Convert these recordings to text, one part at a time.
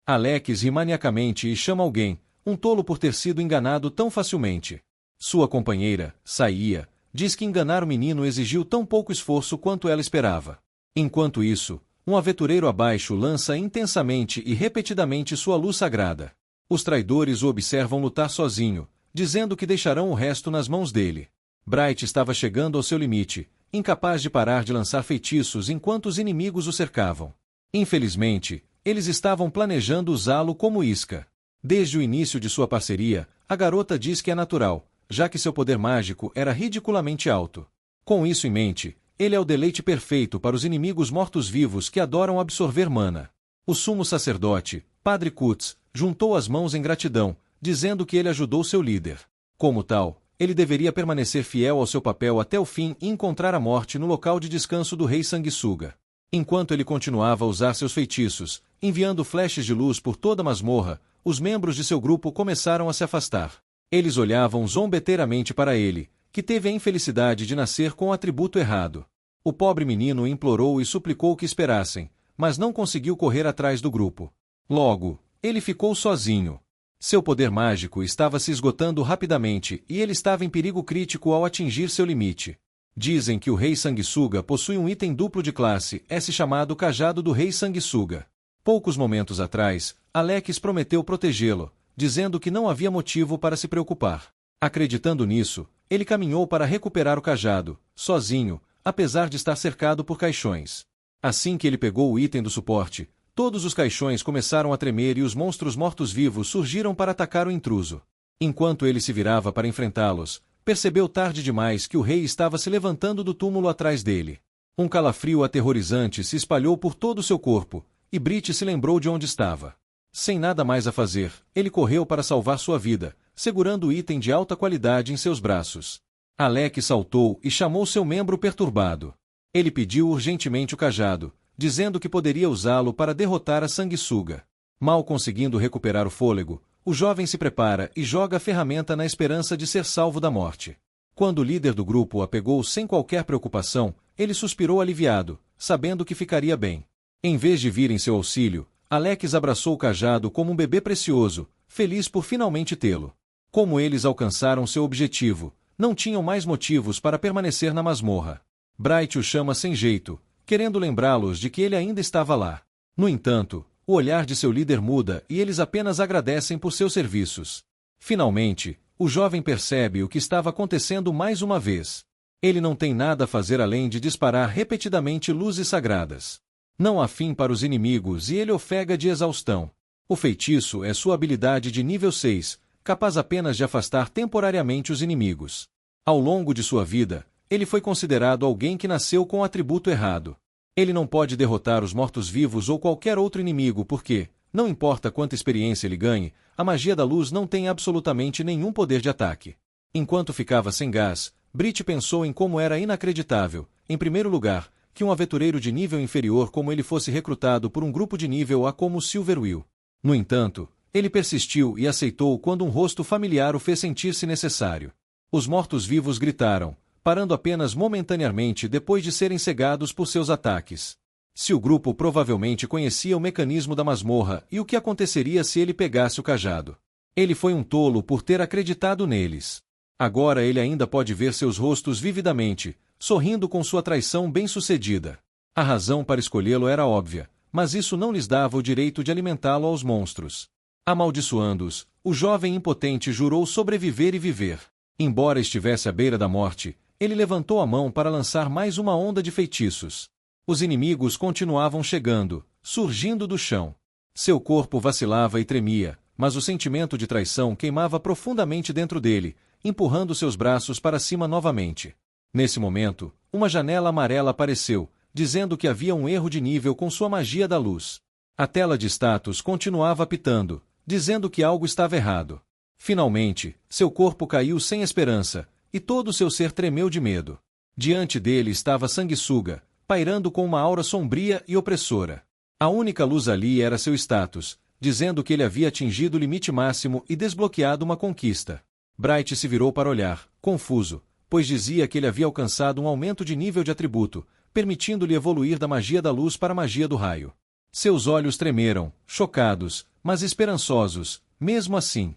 Alex ri maniacamente e chama alguém, um tolo por ter sido enganado tão facilmente. Sua companheira, Saia, diz que enganar o menino exigiu tão pouco esforço quanto ela esperava. Enquanto isso, um aventureiro abaixo lança intensamente e repetidamente sua luz sagrada. Os traidores o observam lutar sozinho, dizendo que deixarão o resto nas mãos dele. Bright estava chegando ao seu limite, incapaz de parar de lançar feitiços enquanto os inimigos o cercavam. Infelizmente, eles estavam planejando usá-lo como isca. Desde o início de sua parceria, a garota diz que é natural, já que seu poder mágico era ridiculamente alto. Com isso em mente, ele é o deleite perfeito para os inimigos mortos-vivos que adoram absorver mana. O sumo sacerdote, Padre Kutz, juntou as mãos em gratidão, dizendo que ele ajudou seu líder. Como tal, ele deveria permanecer fiel ao seu papel até o fim e encontrar a morte no local de descanso do rei Sanguessuga. Enquanto ele continuava a usar seus feitiços, enviando flashes de luz por toda a masmorra, os membros de seu grupo começaram a se afastar. Eles olhavam zombeteiramente para ele, que teve a infelicidade de nascer com o atributo errado. O pobre menino implorou e suplicou que esperassem, mas não conseguiu correr atrás do grupo. Logo, ele ficou sozinho. Seu poder mágico estava se esgotando rapidamente e ele estava em perigo crítico ao atingir seu limite. Dizem que o Rei Sanguessuga possui um item duplo de classe S chamado Cajado do Rei Sanguessuga. Poucos momentos atrás, Alex prometeu protegê-lo, dizendo que não havia motivo para se preocupar. Acreditando nisso, ele caminhou para recuperar o cajado, sozinho, apesar de estar cercado por caixões. Assim que ele pegou o item do suporte, todos os caixões começaram a tremer e os monstros mortos-vivos surgiram para atacar o intruso. Enquanto ele se virava para enfrentá-los, percebeu tarde demais que o rei estava se levantando do túmulo atrás dele. Um calafrio aterrorizante se espalhou por todo o seu corpo, e Brit se lembrou de onde estava. Sem nada mais a fazer, ele correu para salvar sua vida, segurando o item de alta qualidade em seus braços. Alex saltou e chamou seu membro perturbado. Ele pediu urgentemente o cajado, dizendo que poderia usá-lo para derrotar a sanguessuga. Mal conseguindo recuperar o fôlego, o jovem se prepara e joga a ferramenta na esperança de ser salvo da morte. Quando o líder do grupo a pegou sem qualquer preocupação, ele suspirou aliviado, sabendo que ficaria bem. Em vez de vir em seu auxílio, Alex abraçou o cajado como um bebê precioso, feliz por finalmente tê-lo. Como eles alcançaram seu objetivo, não tinham mais motivos para permanecer na masmorra. Bright o chama sem jeito, querendo lembrá-los de que ele ainda estava lá. No entanto, o olhar de seu líder muda e eles apenas agradecem por seus serviços. Finalmente, o jovem percebe o que estava acontecendo mais uma vez. Ele não tem nada a fazer além de disparar repetidamente luzes sagradas. Não há fim para os inimigos e ele ofega de exaustão. O feitiço é sua habilidade de nível 6, capaz apenas de afastar temporariamente os inimigos. Ao longo de sua vida, ele foi considerado alguém que nasceu com o atributo errado. Ele não pode derrotar os mortos-vivos ou qualquer outro inimigo porque, não importa quanta experiência ele ganhe, a magia da luz não tem absolutamente nenhum poder de ataque. Enquanto ficava sem gás, Brit pensou em como era inacreditável, em primeiro lugar, que um aventureiro de nível inferior como ele fosse recrutado por um grupo de nível A como Silverwill. No entanto, ele persistiu e aceitou quando um rosto familiar o fez sentir-se necessário. Os mortos-vivos gritaram, parando apenas momentaneamente depois de serem cegados por seus ataques. Se o grupo provavelmente conhecia o mecanismo da masmorra e o que aconteceria se ele pegasse o cajado. Ele foi um tolo por ter acreditado neles. Agora ele ainda pode ver seus rostos vividamente, sorrindo com sua traição bem-sucedida. A razão para escolhê-lo era óbvia, mas isso não lhes dava o direito de alimentá-lo aos monstros. Amaldiçoando-os, o jovem impotente jurou sobreviver e viver. Embora estivesse à beira da morte, ele levantou a mão para lançar mais uma onda de feitiços. Os inimigos continuavam chegando, surgindo do chão. Seu corpo vacilava e tremia, mas o sentimento de traição queimava profundamente dentro dele, empurrando seus braços para cima novamente. Nesse momento, uma janela amarela apareceu, dizendo que havia um erro de nível com sua magia da luz. A tela de status continuava apitando, dizendo que algo estava errado. Finalmente, seu corpo caiu sem esperança, e todo o seu ser tremeu de medo. Diante dele estava Sanguessuga, pairando com uma aura sombria e opressora. A única luz ali era seu status, dizendo que ele havia atingido o limite máximo e desbloqueado uma conquista. Bright se virou para olhar, confuso, pois dizia que ele havia alcançado um aumento de nível de atributo, permitindo-lhe evoluir da magia da luz para a magia do raio. Seus olhos tremeram, chocados, mas esperançosos, mesmo assim.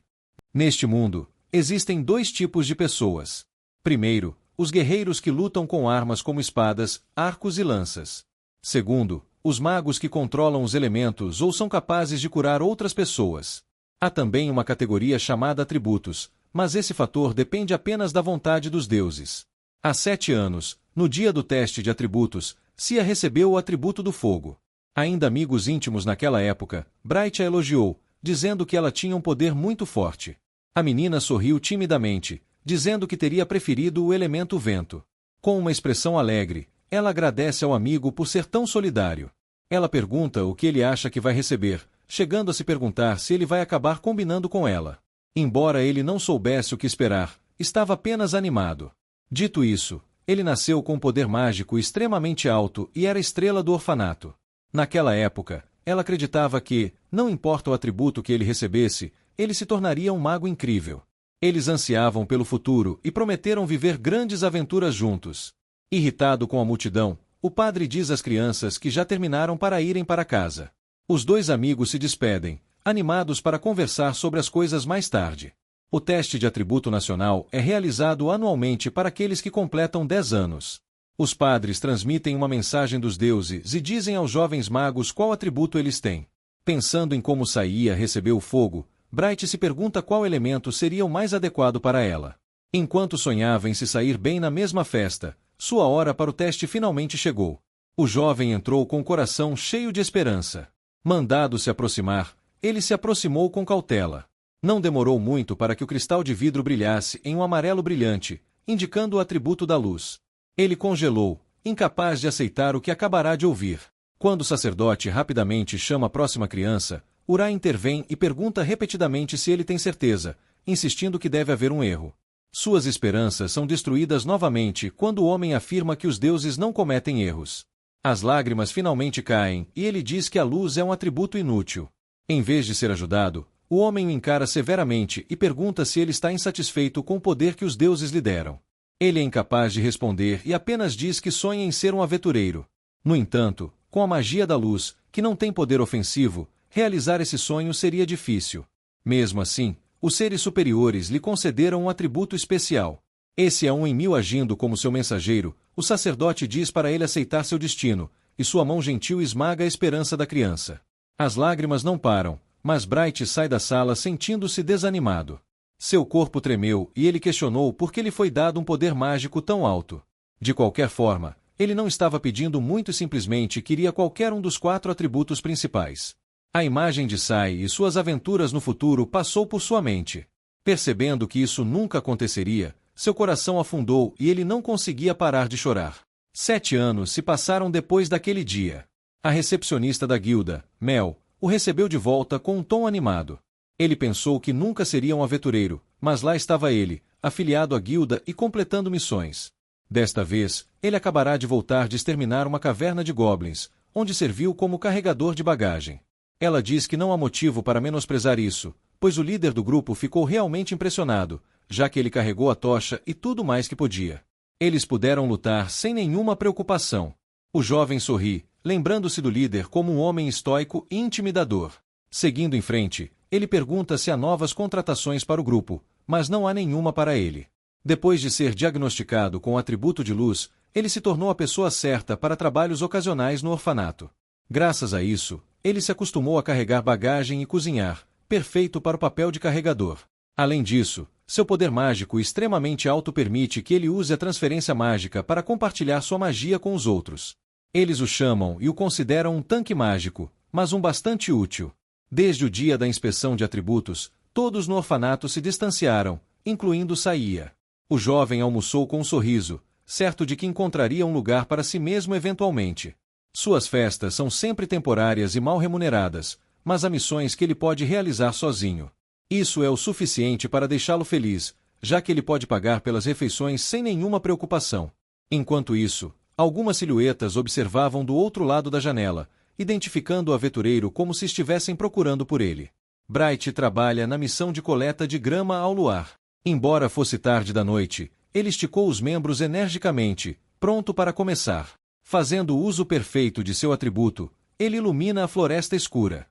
Neste mundo, existem dois tipos de pessoas. Primeiro, os guerreiros que lutam com armas como espadas, arcos e lanças. Segundo, os magos que controlam os elementos ou são capazes de curar outras pessoas. Há também uma categoria chamada atributos, mas esse fator depende apenas da vontade dos deuses. Há 7 anos, no dia do teste de atributos, Cia recebeu o atributo do fogo. Ainda amigos íntimos naquela época, Bright a elogiou, dizendo que ela tinha um poder muito forte. A menina sorriu timidamente, dizendo que teria preferido o elemento vento. Com uma expressão alegre, ela agradece ao amigo por ser tão solidário. Ela pergunta o que ele acha que vai receber, chegando a se perguntar se ele vai acabar combinando com ela. Embora ele não soubesse o que esperar, estava apenas animado. Dito isso, ele nasceu com um poder mágico extremamente alto e era estrela do orfanato. Naquela época, ela acreditava que, não importa o atributo que ele recebesse, ele se tornaria um mago incrível. Eles ansiavam pelo futuro e prometeram viver grandes aventuras juntos. Irritado com a multidão, o padre diz às crianças que já terminaram para irem para casa. Os dois amigos se despedem, animados para conversar sobre as coisas mais tarde. O teste de atributo nacional é realizado anualmente para aqueles que completam 10 anos. Os padres transmitem uma mensagem dos deuses e dizem aos jovens magos qual atributo eles têm. Pensando em como Saia recebeu o fogo, Bright se pergunta qual elemento seria o mais adequado para ela. Enquanto sonhava em se sair bem na mesma festa, sua hora para o teste finalmente chegou. O jovem entrou com o coração cheio de esperança. Mandado se aproximar, ele se aproximou com cautela. Não demorou muito para que o cristal de vidro brilhasse em um amarelo brilhante, indicando o atributo da luz. Ele congelou, incapaz de aceitar o que acabará de ouvir. Quando o sacerdote rapidamente chama a próxima criança, Ura intervém e pergunta repetidamente se ele tem certeza, insistindo que deve haver um erro. Suas esperanças são destruídas novamente quando o homem afirma que os deuses não cometem erros. As lágrimas finalmente caem e ele diz que a luz é um atributo inútil. Em vez de ser ajudado, o homem o encara severamente e pergunta se ele está insatisfeito com o poder que os deuses lhe deram. Ele é incapaz de responder e apenas diz que sonha em ser um aventureiro. No entanto, com a magia da luz, que não tem poder ofensivo, realizar esse sonho seria difícil. Mesmo assim, os seres superiores lhe concederam um atributo especial. Esse é 1 em 1000 agindo como seu mensageiro, o sacerdote diz para ele aceitar seu destino, e sua mão gentil esmaga a esperança da criança. As lágrimas não param, mas Bright sai da sala sentindo-se desanimado. Seu corpo tremeu e ele questionou por que lhe foi dado um poder mágico tão alto. De qualquer forma, ele não estava pedindo muito e simplesmente queria qualquer um dos 4 atributos principais. A imagem de Sai e suas aventuras no futuro passou por sua mente. Percebendo que isso nunca aconteceria, seu coração afundou e ele não conseguia parar de chorar. 7 anos se passaram depois daquele dia. A recepcionista da guilda, Mel, o recebeu de volta com um tom animado. Ele pensou que nunca seria um aventureiro, mas lá estava ele, afiliado à guilda e completando missões. Desta vez, ele acabará de voltar de exterminar uma caverna de goblins, onde serviu como carregador de bagagem. Ela diz que não há motivo para menosprezar isso, pois o líder do grupo ficou realmente impressionado, já que ele carregou a tocha e tudo mais que podia. Eles puderam lutar sem nenhuma preocupação. O jovem sorri, lembrando-se do líder como um homem estoico e intimidador. Seguindo em frente, ele pergunta se há novas contratações para o grupo, mas não há nenhuma para ele. Depois de ser diagnosticado com o atributo de luz, ele se tornou a pessoa certa para trabalhos ocasionais no orfanato. Graças a isso, ele se acostumou a carregar bagagem e cozinhar, perfeito para o papel de carregador. Além disso, seu poder mágico extremamente alto permite que ele use a transferência mágica para compartilhar sua magia com os outros. Eles o chamam e o consideram um tanque mágico, mas um bastante útil. Desde o dia da inspeção de atributos, todos no orfanato se distanciaram, incluindo Saia. O jovem almoçou com um sorriso, certo de que encontraria um lugar para si mesmo eventualmente. Suas festas são sempre temporárias e mal remuneradas, mas há missões que ele pode realizar sozinho. Isso é o suficiente para deixá-lo feliz, já que ele pode pagar pelas refeições sem nenhuma preocupação. Enquanto isso, algumas silhuetas observavam do outro lado da janela, identificando o aventureiro como se estivessem procurando por ele. Bright trabalha na missão de coleta de grama ao luar. Embora fosse tarde da noite, ele esticou os membros energicamente, pronto para começar. Fazendo uso perfeito de seu atributo, ele ilumina a floresta escura.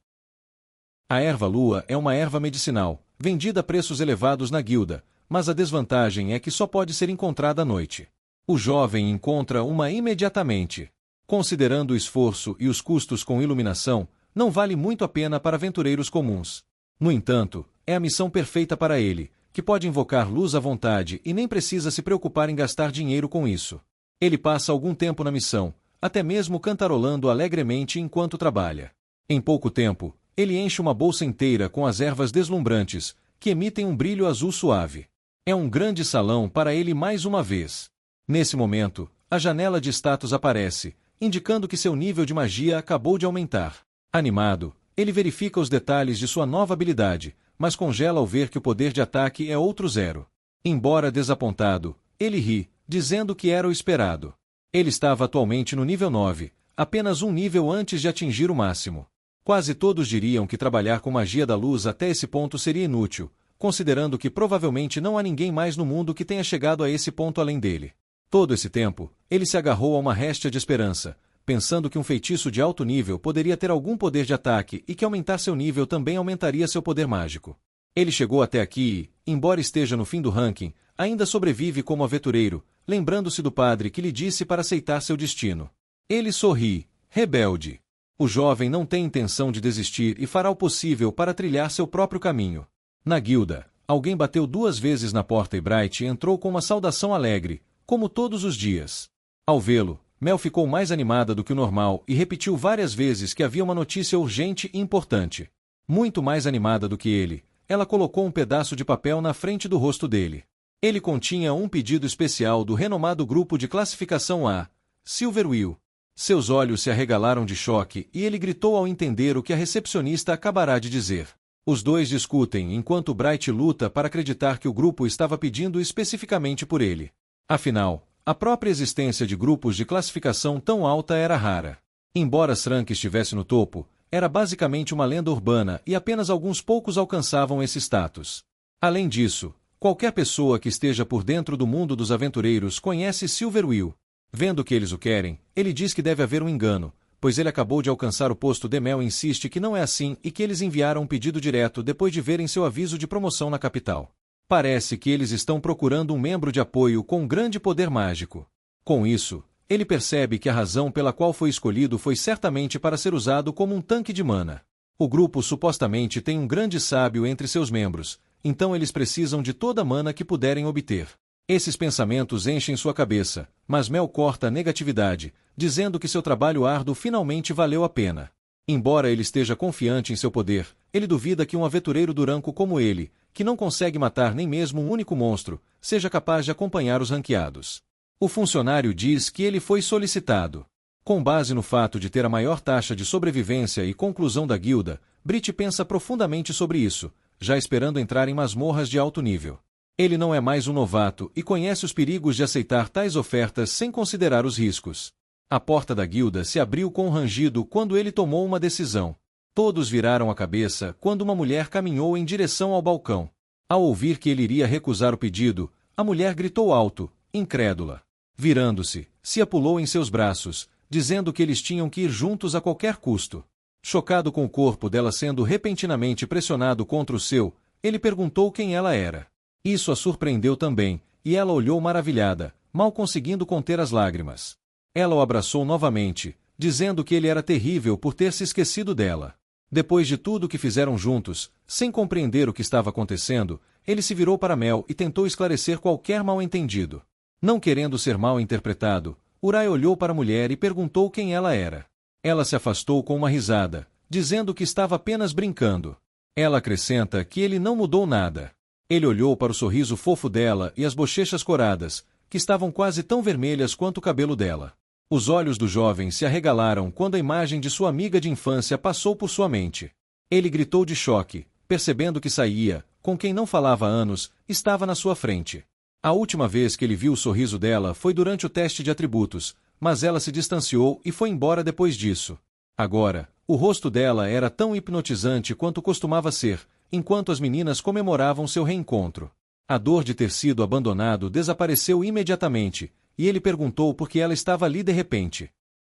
A erva-lua é uma erva medicinal, vendida a preços elevados na guilda, mas a desvantagem é que só pode ser encontrada à noite. O jovem encontra uma imediatamente. Considerando o esforço e os custos com iluminação, não vale muito a pena para aventureiros comuns. No entanto, é a missão perfeita para ele, que pode invocar luz à vontade e nem precisa se preocupar em gastar dinheiro com isso. Ele passa algum tempo na missão, até mesmo cantarolando alegremente enquanto trabalha. Em pouco tempo, ele enche uma bolsa inteira com as ervas deslumbrantes, que emitem um brilho azul suave. É um grande salão para ele mais uma vez. Nesse momento, a janela de status aparece, indicando que seu nível de magia acabou de aumentar. Animado, ele verifica os detalhes de sua nova habilidade, mas congela ao ver que o poder de ataque é outro 0. Embora desapontado, ele ri, dizendo que era o esperado. Ele estava atualmente no nível 9, apenas um nível antes de atingir o máximo. Quase todos diriam que trabalhar com magia da luz até esse ponto seria inútil, considerando que provavelmente não há ninguém mais no mundo que tenha chegado a esse ponto além dele. Todo esse tempo, ele se agarrou a uma réstia de esperança, pensando que um feitiço de alto nível poderia ter algum poder de ataque e que aumentar seu nível também aumentaria seu poder mágico. Ele chegou até aqui e, embora esteja no fim do ranking, ainda sobrevive como aventureiro, lembrando-se do padre que lhe disse para aceitar seu destino. Ele sorri, rebelde. O jovem não tem intenção de desistir e fará o possível para trilhar seu próprio caminho. Na guilda, alguém bateu 2 vezes na porta e Bright entrou com uma saudação alegre, como todos os dias. Ao vê-lo, Mel ficou mais animada do que o normal e repetiu várias vezes que havia uma notícia urgente e importante. Muito mais animada do que ele, ela colocou um pedaço de papel na frente do rosto dele. Ele continha um pedido especial do renomado grupo de classificação A, Silverwheel. Seus olhos se arregalaram de choque e ele gritou ao entender o que a recepcionista acabará de dizer. Os dois discutem enquanto Bright luta para acreditar que o grupo estava pedindo especificamente por ele. Afinal, a própria existência de grupos de classificação tão alta era rara. Embora Srank estivesse no topo, era basicamente uma lenda urbana e apenas alguns poucos alcançavam esse status. Além disso, qualquer pessoa que esteja por dentro do mundo dos aventureiros conhece Silverwheel. Vendo que eles o querem, ele diz que deve haver um engano, pois ele acabou de alcançar o posto de Mel e insiste que não é assim e que eles enviaram um pedido direto depois de verem seu aviso de promoção na capital. Parece que eles estão procurando um membro de apoio com grande poder mágico. Com isso, ele percebe que a razão pela qual foi escolhido foi certamente para ser usado como um tanque de mana. O grupo supostamente tem um grande sábio entre seus membros, então eles precisam de toda a mana que puderem obter. Esses pensamentos enchem sua cabeça, mas Mel corta a negatividade, dizendo que seu trabalho árduo finalmente valeu a pena. Embora ele esteja confiante em seu poder, ele duvida que um aventureiro duranco como ele, que não consegue matar nem mesmo um único monstro, seja capaz de acompanhar os ranqueados. O funcionário diz que ele foi solicitado. Com base no fato de ter a maior taxa de sobrevivência e conclusão da guilda, Brit pensa profundamente sobre isso, já esperando entrar em masmorras de alto nível. Ele não é mais um novato e conhece os perigos de aceitar tais ofertas sem considerar os riscos. A porta da guilda se abriu com um rangido quando ele tomou uma decisão. Todos viraram a cabeça quando uma mulher caminhou em direção ao balcão. Ao ouvir que ele iria recusar o pedido, a mulher gritou alto, incrédula. Virando-se, se apulou em seus braços, dizendo que eles tinham que ir juntos a qualquer custo. Chocado com o corpo dela sendo repentinamente pressionado contra o seu, ele perguntou quem ela era. Isso a surpreendeu também, e ela olhou maravilhada, mal conseguindo conter as lágrimas. Ela o abraçou novamente, dizendo que ele era terrível por ter se esquecido dela. Depois de tudo o que fizeram juntos, sem compreender o que estava acontecendo, ele se virou para Mel e tentou esclarecer qualquer mal-entendido. Não querendo ser mal interpretado, Urai olhou para a mulher e perguntou quem ela era. Ela se afastou com uma risada, dizendo que estava apenas brincando. Ela acrescenta que ele não mudou nada. Ele olhou para o sorriso fofo dela e as bochechas coradas, que estavam quase tão vermelhas quanto o cabelo dela. Os olhos do jovem se arregalaram quando a imagem de sua amiga de infância passou por sua mente. Ele gritou de choque, percebendo que Saía, com quem não falava há anos, estava na sua frente. A última vez que ele viu o sorriso dela foi durante o teste de atributos, mas ela se distanciou e foi embora depois disso. Agora, o rosto dela era tão hipnotizante quanto costumava ser, enquanto as meninas comemoravam seu reencontro. A dor de ter sido abandonado desapareceu imediatamente, e ele perguntou por que ela estava ali de repente.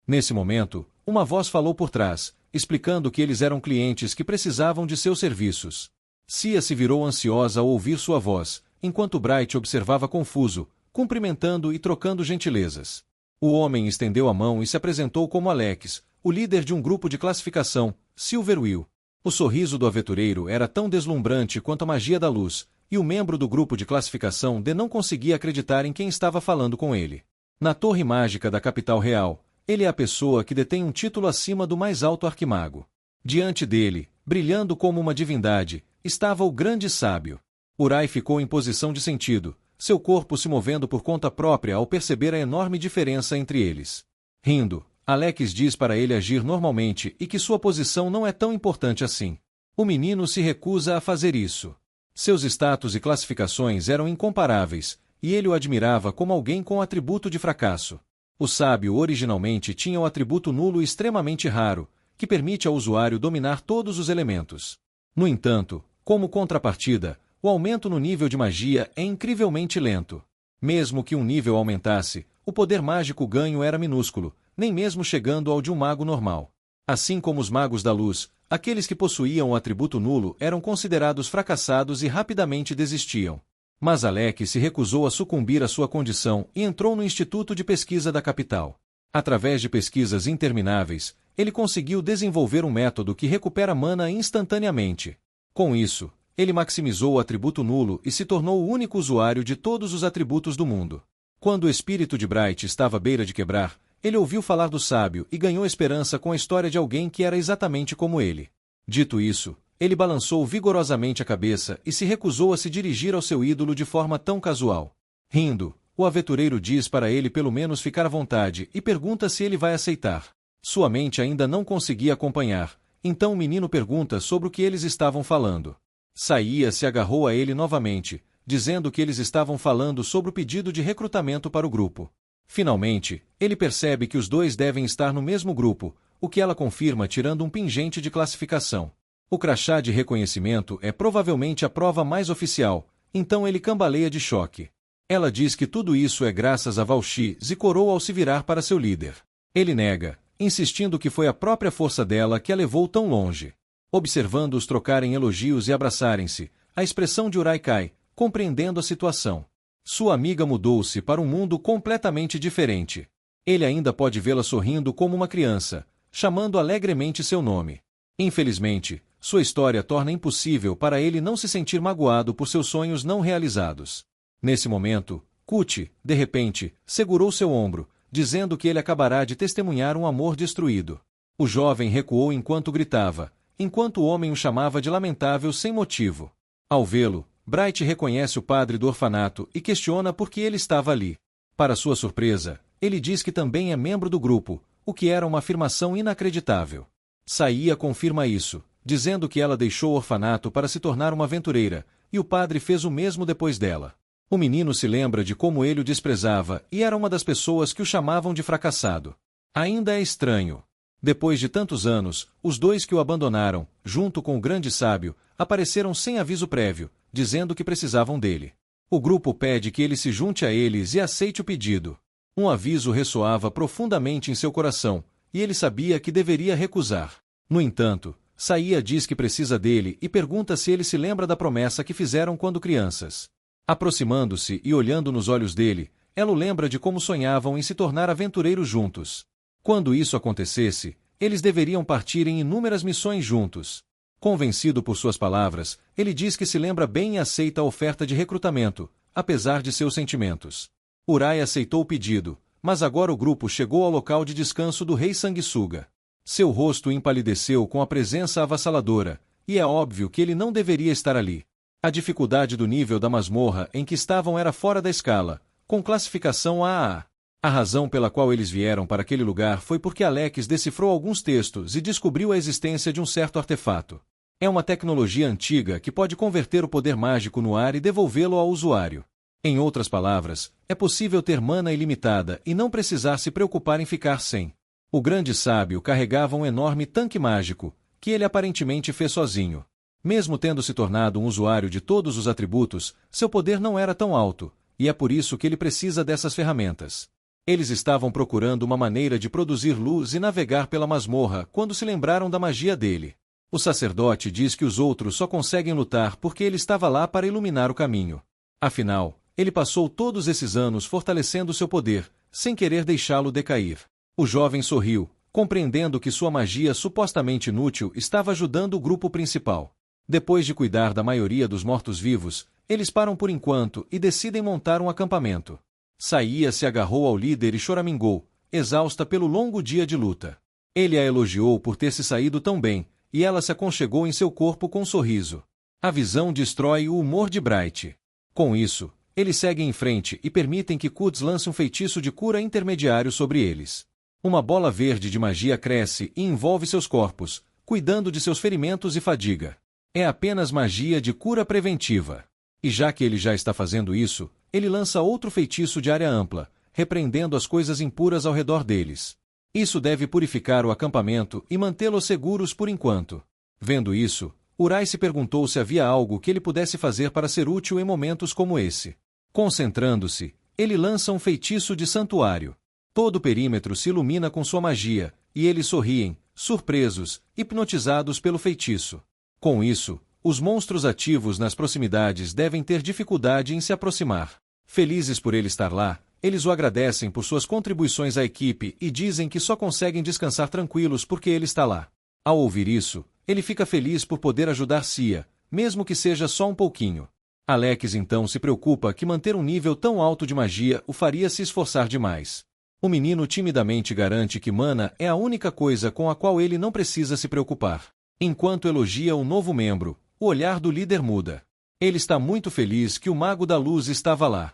Nesse momento, uma voz falou por trás, explicando que eles eram clientes que precisavam de seus serviços. Cia se virou ansiosa ao ouvir sua voz, enquanto Bright observava confuso, cumprimentando e trocando gentilezas. O homem estendeu a mão e se apresentou como Alex, o líder de um grupo de classificação, Silverwill. O sorriso do aventureiro era tão deslumbrante quanto a magia da luz, e o membro do grupo de classificação não conseguia acreditar em quem estava falando com ele. Na torre mágica da capital real, ele é a pessoa que detém um título acima do mais alto arquimago. Diante dele, brilhando como uma divindade, estava o grande sábio. Urai ficou em posição de sentido, seu corpo se movendo por conta própria ao perceber a enorme diferença entre eles. Rindo, Alex diz para ele agir normalmente e que sua posição não é tão importante assim. O menino se recusa a fazer isso. Seus status e classificações eram incomparáveis, e ele o admirava como alguém com o atributo de fracasso. O sábio originalmente tinha o atributo nulo extremamente raro, que permite ao usuário dominar todos os elementos. No entanto, como contrapartida, o aumento no nível de magia é incrivelmente lento. Mesmo que um nível aumentasse, o poder mágico ganho era minúsculo, nem mesmo chegando ao de um mago normal. Assim como os magos da luz, aqueles que possuíam o atributo nulo eram considerados fracassados e rapidamente desistiam. Mas Alex se recusou a sucumbir à sua condição e entrou no Instituto de Pesquisa da capital. Através de pesquisas intermináveis, ele conseguiu desenvolver um método que recupera mana instantaneamente. Com isso, ele maximizou o atributo nulo e se tornou o único usuário de todos os atributos do mundo. Quando o espírito de Bright estava à beira de quebrar, ele ouviu falar do sábio e ganhou esperança com a história de alguém que era exatamente como ele. Dito isso, ele balançou vigorosamente a cabeça e se recusou a se dirigir ao seu ídolo de forma tão casual. Rindo, o aventureiro diz para ele pelo menos ficar à vontade e pergunta se ele vai aceitar. Sua mente ainda não conseguia acompanhar, então o menino pergunta sobre o que eles estavam falando. Saía se agarrou a ele novamente, dizendo que eles estavam falando sobre o pedido de recrutamento para o grupo. Finalmente, ele percebe que os dois devem estar no mesmo grupo, o que ela confirma tirando um pingente de classificação. O crachá de reconhecimento é provavelmente a prova mais oficial, então ele cambaleia de choque. Ela diz que tudo isso é graças a Valshi e corou ao se virar para seu líder. Ele nega, insistindo que foi a própria força dela que a levou tão longe. Observando-os trocarem elogios e abraçarem-se, a expressão de Urai cai, compreendendo a situação. Sua amiga mudou-se para um mundo completamente diferente. Ele ainda pode vê-la sorrindo como uma criança, chamando alegremente seu nome. Infelizmente, sua história torna impossível para ele não se sentir magoado por seus sonhos não realizados. Nesse momento, Kuti, de repente, segurou seu ombro, dizendo que ele acabará de testemunhar um amor destruído. O jovem recuou enquanto gritava, enquanto o homem o chamava de lamentável sem motivo. Ao vê-lo, Bright reconhece o padre do orfanato e questiona por que ele estava ali. Para sua surpresa, ele diz que também é membro do grupo, o que era uma afirmação inacreditável. Saía confirma isso, dizendo que ela deixou o orfanato para se tornar uma aventureira, e o padre fez o mesmo depois dela. O menino se lembra de como ele o desprezava e era uma das pessoas que o chamavam de fracassado. Ainda é estranho. Depois de tantos anos, os dois que o abandonaram, junto com o grande sábio, apareceram sem aviso prévio, dizendo que precisavam dele. O grupo pede que ele se junte a eles e aceite o pedido. Um aviso ressoava profundamente em seu coração, e ele sabia que deveria recusar. No entanto, Saía diz que precisa dele e pergunta se ele se lembra da promessa que fizeram quando crianças. Aproximando-se e olhando nos olhos dele, ela o lembra de como sonhavam em se tornar aventureiros juntos. Quando isso acontecesse, eles deveriam partir em inúmeras missões juntos. Convencido por suas palavras, ele diz que se lembra bem e aceita a oferta de recrutamento, apesar de seus sentimentos. Urai aceitou o pedido, mas agora o grupo chegou ao local de descanso do rei Sanguessuga. Seu rosto empalideceu com a presença avassaladora, e é óbvio que ele não deveria estar ali. A dificuldade do nível da masmorra em que estavam era fora da escala, com classificação AAA. A razão pela qual eles vieram para aquele lugar foi porque Alex decifrou alguns textos e descobriu a existência de um certo artefato. É uma tecnologia antiga que pode converter o poder mágico no ar e devolvê-lo ao usuário. Em outras palavras, é possível ter mana ilimitada e não precisar se preocupar em ficar sem. O grande sábio carregava um enorme tanque mágico, que ele aparentemente fez sozinho. Mesmo tendo se tornado um usuário de todos os atributos, seu poder não era tão alto, e é por isso que ele precisa dessas ferramentas. Eles estavam procurando uma maneira de produzir luz e navegar pela masmorra quando se lembraram da magia dele. O sacerdote diz que os outros só conseguem lutar porque ele estava lá para iluminar o caminho. Afinal, ele passou todos esses anos fortalecendo seu poder, sem querer deixá-lo decair. O jovem sorriu, compreendendo que sua magia supostamente inútil estava ajudando o grupo principal. Depois de cuidar da maioria dos mortos-vivos, eles param por enquanto e decidem montar um acampamento. Saía se agarrou ao líder e choramingou, exausta pelo longo dia de luta. Ele a elogiou por ter se saído tão bem, e ela se aconchegou em seu corpo com um sorriso. A visão destrói o humor de Bright. Com isso, eles seguem em frente e permitem que Cuds lance um feitiço de cura intermediário sobre eles. Uma bola verde de magia cresce e envolve seus corpos, cuidando de seus ferimentos e fadiga. É apenas magia de cura preventiva. E já que ele já está fazendo isso, ele lança outro feitiço de área ampla, repreendendo as coisas impuras ao redor deles. Isso deve purificar o acampamento e mantê-los seguros por enquanto. Vendo isso, Urai se perguntou se havia algo que ele pudesse fazer para ser útil em momentos como esse. Concentrando-se, ele lança um feitiço de santuário. Todo o perímetro se ilumina com sua magia, e eles sorriem, surpresos, hipnotizados pelo feitiço. Com isso, os monstros ativos nas proximidades devem ter dificuldade em se aproximar. Felizes por ele estar lá, eles o agradecem por suas contribuições à equipe e dizem que só conseguem descansar tranquilos porque ele está lá. Ao ouvir isso, ele fica feliz por poder ajudar Cia, mesmo que seja só um pouquinho. Alex então se preocupa que manter um nível tão alto de magia o faria se esforçar demais. O menino timidamente garante que mana é a única coisa com a qual ele não precisa se preocupar. Enquanto elogia um novo membro, o olhar do líder muda. Ele está muito feliz que o Mago da Luz estava lá.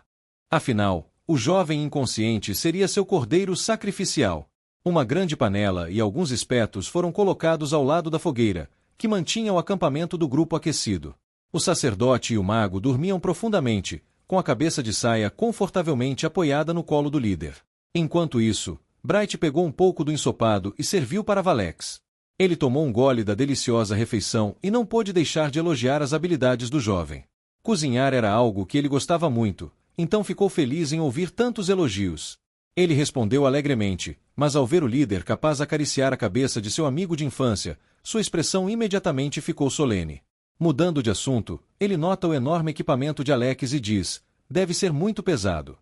Afinal, o jovem inconsciente seria seu cordeiro sacrificial. Uma grande panela e alguns espetos foram colocados ao lado da fogueira, que mantinha o acampamento do grupo aquecido. O sacerdote e o mago dormiam profundamente, com a cabeça de Saia confortavelmente apoiada no colo do líder. Enquanto isso, Bright pegou um pouco do ensopado e serviu para Valex. Ele tomou um gole da deliciosa refeição e não pôde deixar de elogiar as habilidades do jovem. Cozinhar era algo que ele gostava muito, então ficou feliz em ouvir tantos elogios. Ele respondeu alegremente, mas ao ver o líder capaz de acariciar a cabeça de seu amigo de infância, sua expressão imediatamente ficou solene. Mudando de assunto, ele nota o enorme equipamento de Alex e diz: deve ser muito pesado.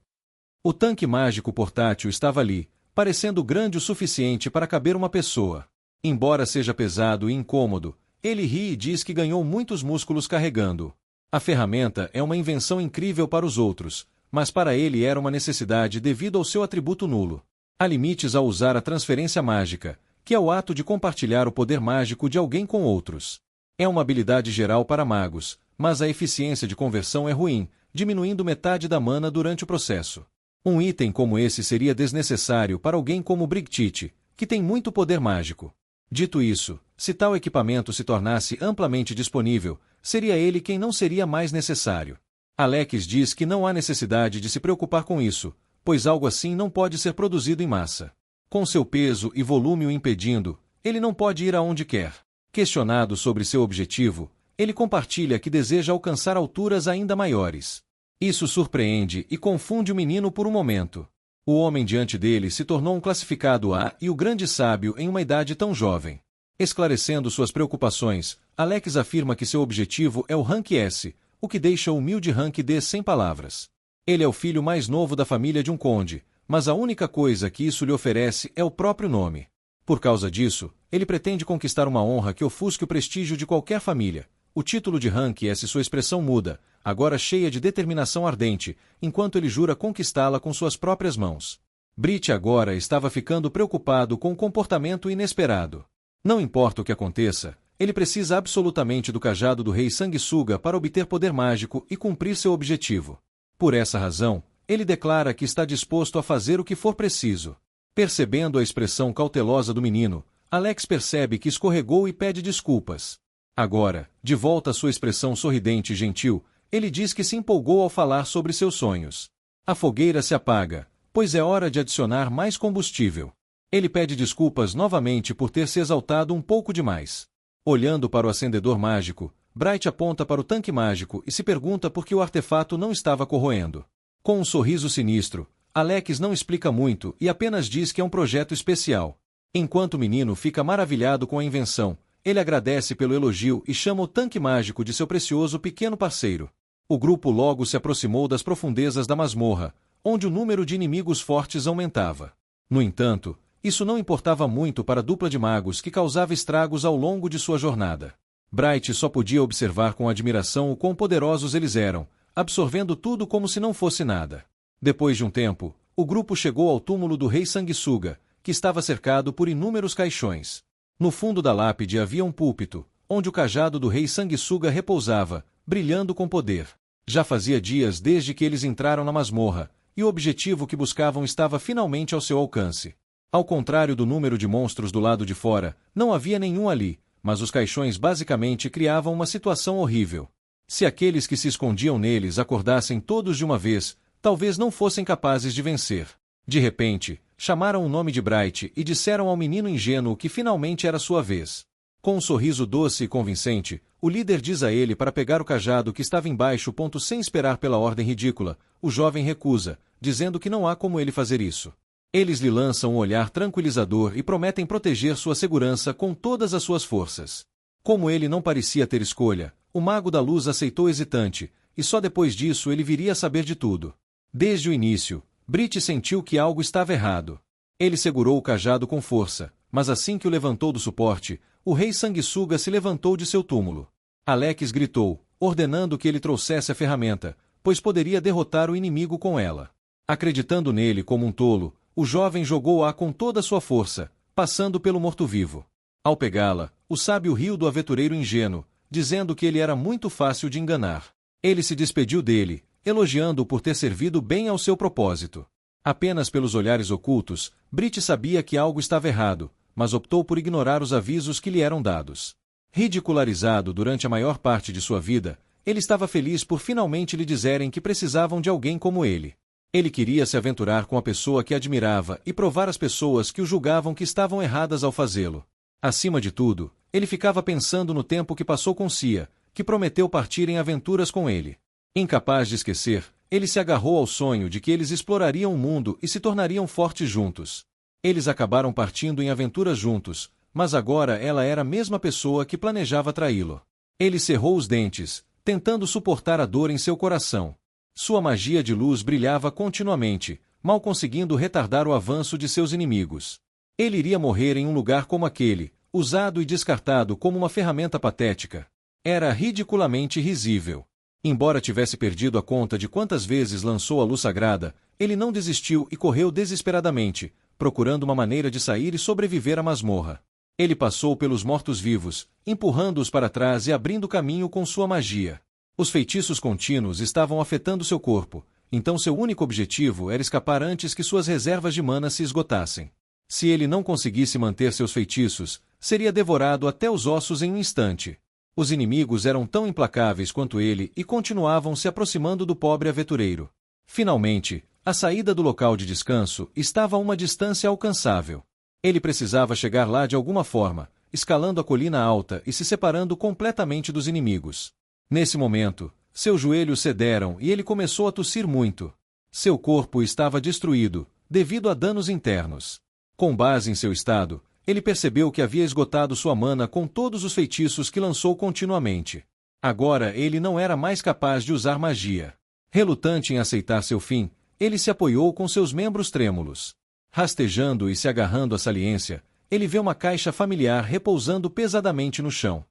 O tanque mágico portátil estava ali, parecendo grande o suficiente para caber uma pessoa. Embora seja pesado e incômodo, ele ri e diz que ganhou muitos músculos carregando. A ferramenta é uma invenção incrível para os outros, mas para ele era uma necessidade devido ao seu atributo nulo. Há limites ao usar a transferência mágica, que é o ato de compartilhar o poder mágico de alguém com outros. É uma habilidade geral para magos, mas a eficiência de conversão é ruim, diminuindo metade da mana durante o processo. Um item como esse seria desnecessário para alguém como Brigtite, que tem muito poder mágico. Dito isso, se tal equipamento se tornasse amplamente disponível, seria ele quem não seria mais necessário. Alex diz que não há necessidade de se preocupar com isso, pois algo assim não pode ser produzido em massa. Com seu peso e volume o impedindo, ele não pode ir aonde quer. Questionado sobre seu objetivo, ele compartilha que deseja alcançar alturas ainda maiores. Isso surpreende e confunde o menino por um momento. O homem diante dele se tornou um classificado A e o grande sábio em uma idade tão jovem. Esclarecendo suas preocupações, Alex afirma que seu objetivo é o Rank S, o que deixa o humilde Rank D sem palavras. Ele é o filho mais novo da família de um conde, mas a única coisa que isso lhe oferece é o próprio nome. Por causa disso, ele pretende conquistar uma honra que ofusque o prestígio de qualquer família. O título de Rank S sua expressão muda, agora cheia de determinação ardente, enquanto ele jura conquistá-la com suas próprias mãos. Brit agora estava ficando preocupado com o comportamento inesperado. Não importa o que aconteça, ele precisa absolutamente do cajado do rei Sanguessuga para obter poder mágico e cumprir seu objetivo. Por essa razão, ele declara que está disposto a fazer o que for preciso. Percebendo a expressão cautelosa do menino, Alex percebe que escorregou e pede desculpas. Agora, de volta à sua expressão sorridente e gentil, ele diz que se empolgou ao falar sobre seus sonhos. A fogueira se apaga, pois é hora de adicionar mais combustível. Ele pede desculpas novamente por ter se exaltado um pouco demais. Olhando para o acendedor mágico, Bright aponta para o tanque mágico e se pergunta por que o artefato não estava corroendo. Com um sorriso sinistro, Alex não explica muito e apenas diz que é um projeto especial. Enquanto o menino fica maravilhado com a invenção, ele agradece pelo elogio e chama o tanque mágico de seu precioso pequeno parceiro. O grupo logo se aproximou das profundezas da masmorra, onde o número de inimigos fortes aumentava. No entanto, isso não importava muito para a dupla de magos que causava estragos ao longo de sua jornada. Bright só podia observar com admiração o quão poderosos eles eram, absorvendo tudo como se não fosse nada. Depois de um tempo, o grupo chegou ao túmulo do rei Sanguessuga, que estava cercado por inúmeros caixões. No fundo da lápide havia um púlpito, onde o cajado do rei Sanguessuga repousava, brilhando com poder. Já fazia dias desde que eles entraram na masmorra, e o objetivo que buscavam estava finalmente ao seu alcance. Ao contrário do número de monstros do lado de fora, não havia nenhum ali, mas os caixões basicamente criavam uma situação horrível. Se aqueles que se escondiam neles acordassem todos de uma vez, talvez não fossem capazes de vencer. De repente, chamaram o nome de Bright e disseram ao menino ingênuo que finalmente era sua vez. Com um sorriso doce e convincente, o líder diz a ele para pegar o cajado que estava embaixo. Sem esperar pela ordem ridícula, o jovem recusa, dizendo que não há como ele fazer isso. Eles lhe lançam um olhar tranquilizador e prometem proteger sua segurança com todas as suas forças. Como ele não parecia ter escolha, o Mago da Luz aceitou hesitante, e só depois disso ele viria a saber de tudo. Desde o início, Bright sentiu que algo estava errado. Ele segurou o cajado com força, mas assim que o levantou do suporte, o rei Sanguessuga se levantou de seu túmulo. Alex gritou, ordenando que ele trouxesse a ferramenta, pois poderia derrotar o inimigo com ela. Acreditando nele como um tolo, o jovem jogou-a com toda a sua força, passando pelo morto-vivo. Ao pegá-la, o sábio riu do aventureiro ingênuo, dizendo que ele era muito fácil de enganar. Ele se despediu dele, elogiando-o por ter servido bem ao seu propósito. Apenas pelos olhares ocultos, Bright sabia que algo estava errado, mas optou por ignorar os avisos que lhe eram dados. Ridicularizado durante a maior parte de sua vida, ele estava feliz por finalmente lhe dizerem que precisavam de alguém como ele. Ele queria se aventurar com a pessoa que admirava e provar às pessoas que o julgavam que estavam erradas ao fazê-lo. Acima de tudo, ele ficava pensando no tempo que passou com Cia, que prometeu partir em aventuras com ele. Incapaz de esquecer, ele se agarrou ao sonho de que eles explorariam o mundo e se tornariam fortes juntos. Eles acabaram partindo em aventuras juntos, mas agora ela era a mesma pessoa que planejava traí-lo. Ele cerrou os dentes, tentando suportar a dor em seu coração. Sua magia de luz brilhava continuamente, mal conseguindo retardar o avanço de seus inimigos. Ele iria morrer em um lugar como aquele, usado e descartado como uma ferramenta patética. Era ridiculamente risível. Embora tivesse perdido a conta de quantas vezes lançou a luz sagrada, ele não desistiu e correu desesperadamente, procurando uma maneira de sair e sobreviver à masmorra. Ele passou pelos mortos-vivos, empurrando-os para trás e abrindo caminho com sua magia. Os feitiços contínuos estavam afetando seu corpo, então seu único objetivo era escapar antes que suas reservas de mana se esgotassem. Se ele não conseguisse manter seus feitiços, seria devorado até os ossos em um instante. Os inimigos eram tão implacáveis quanto ele e continuavam se aproximando do pobre aventureiro. Finalmente, a saída do local de descanso estava a uma distância alcançável. Ele precisava chegar lá de alguma forma, escalando a colina alta e se separando completamente dos inimigos. Nesse momento, seus joelhos cederam e ele começou a tossir muito. Seu corpo estava destruído, devido a danos internos. Com base em seu estado, ele percebeu que havia esgotado sua mana com todos os feitiços que lançou continuamente. Agora ele não era mais capaz de usar magia. Relutante em aceitar seu fim, ele se apoiou com seus membros trêmulos. Rastejando e se agarrando à saliência, ele vê uma caixa familiar repousando pesadamente no chão.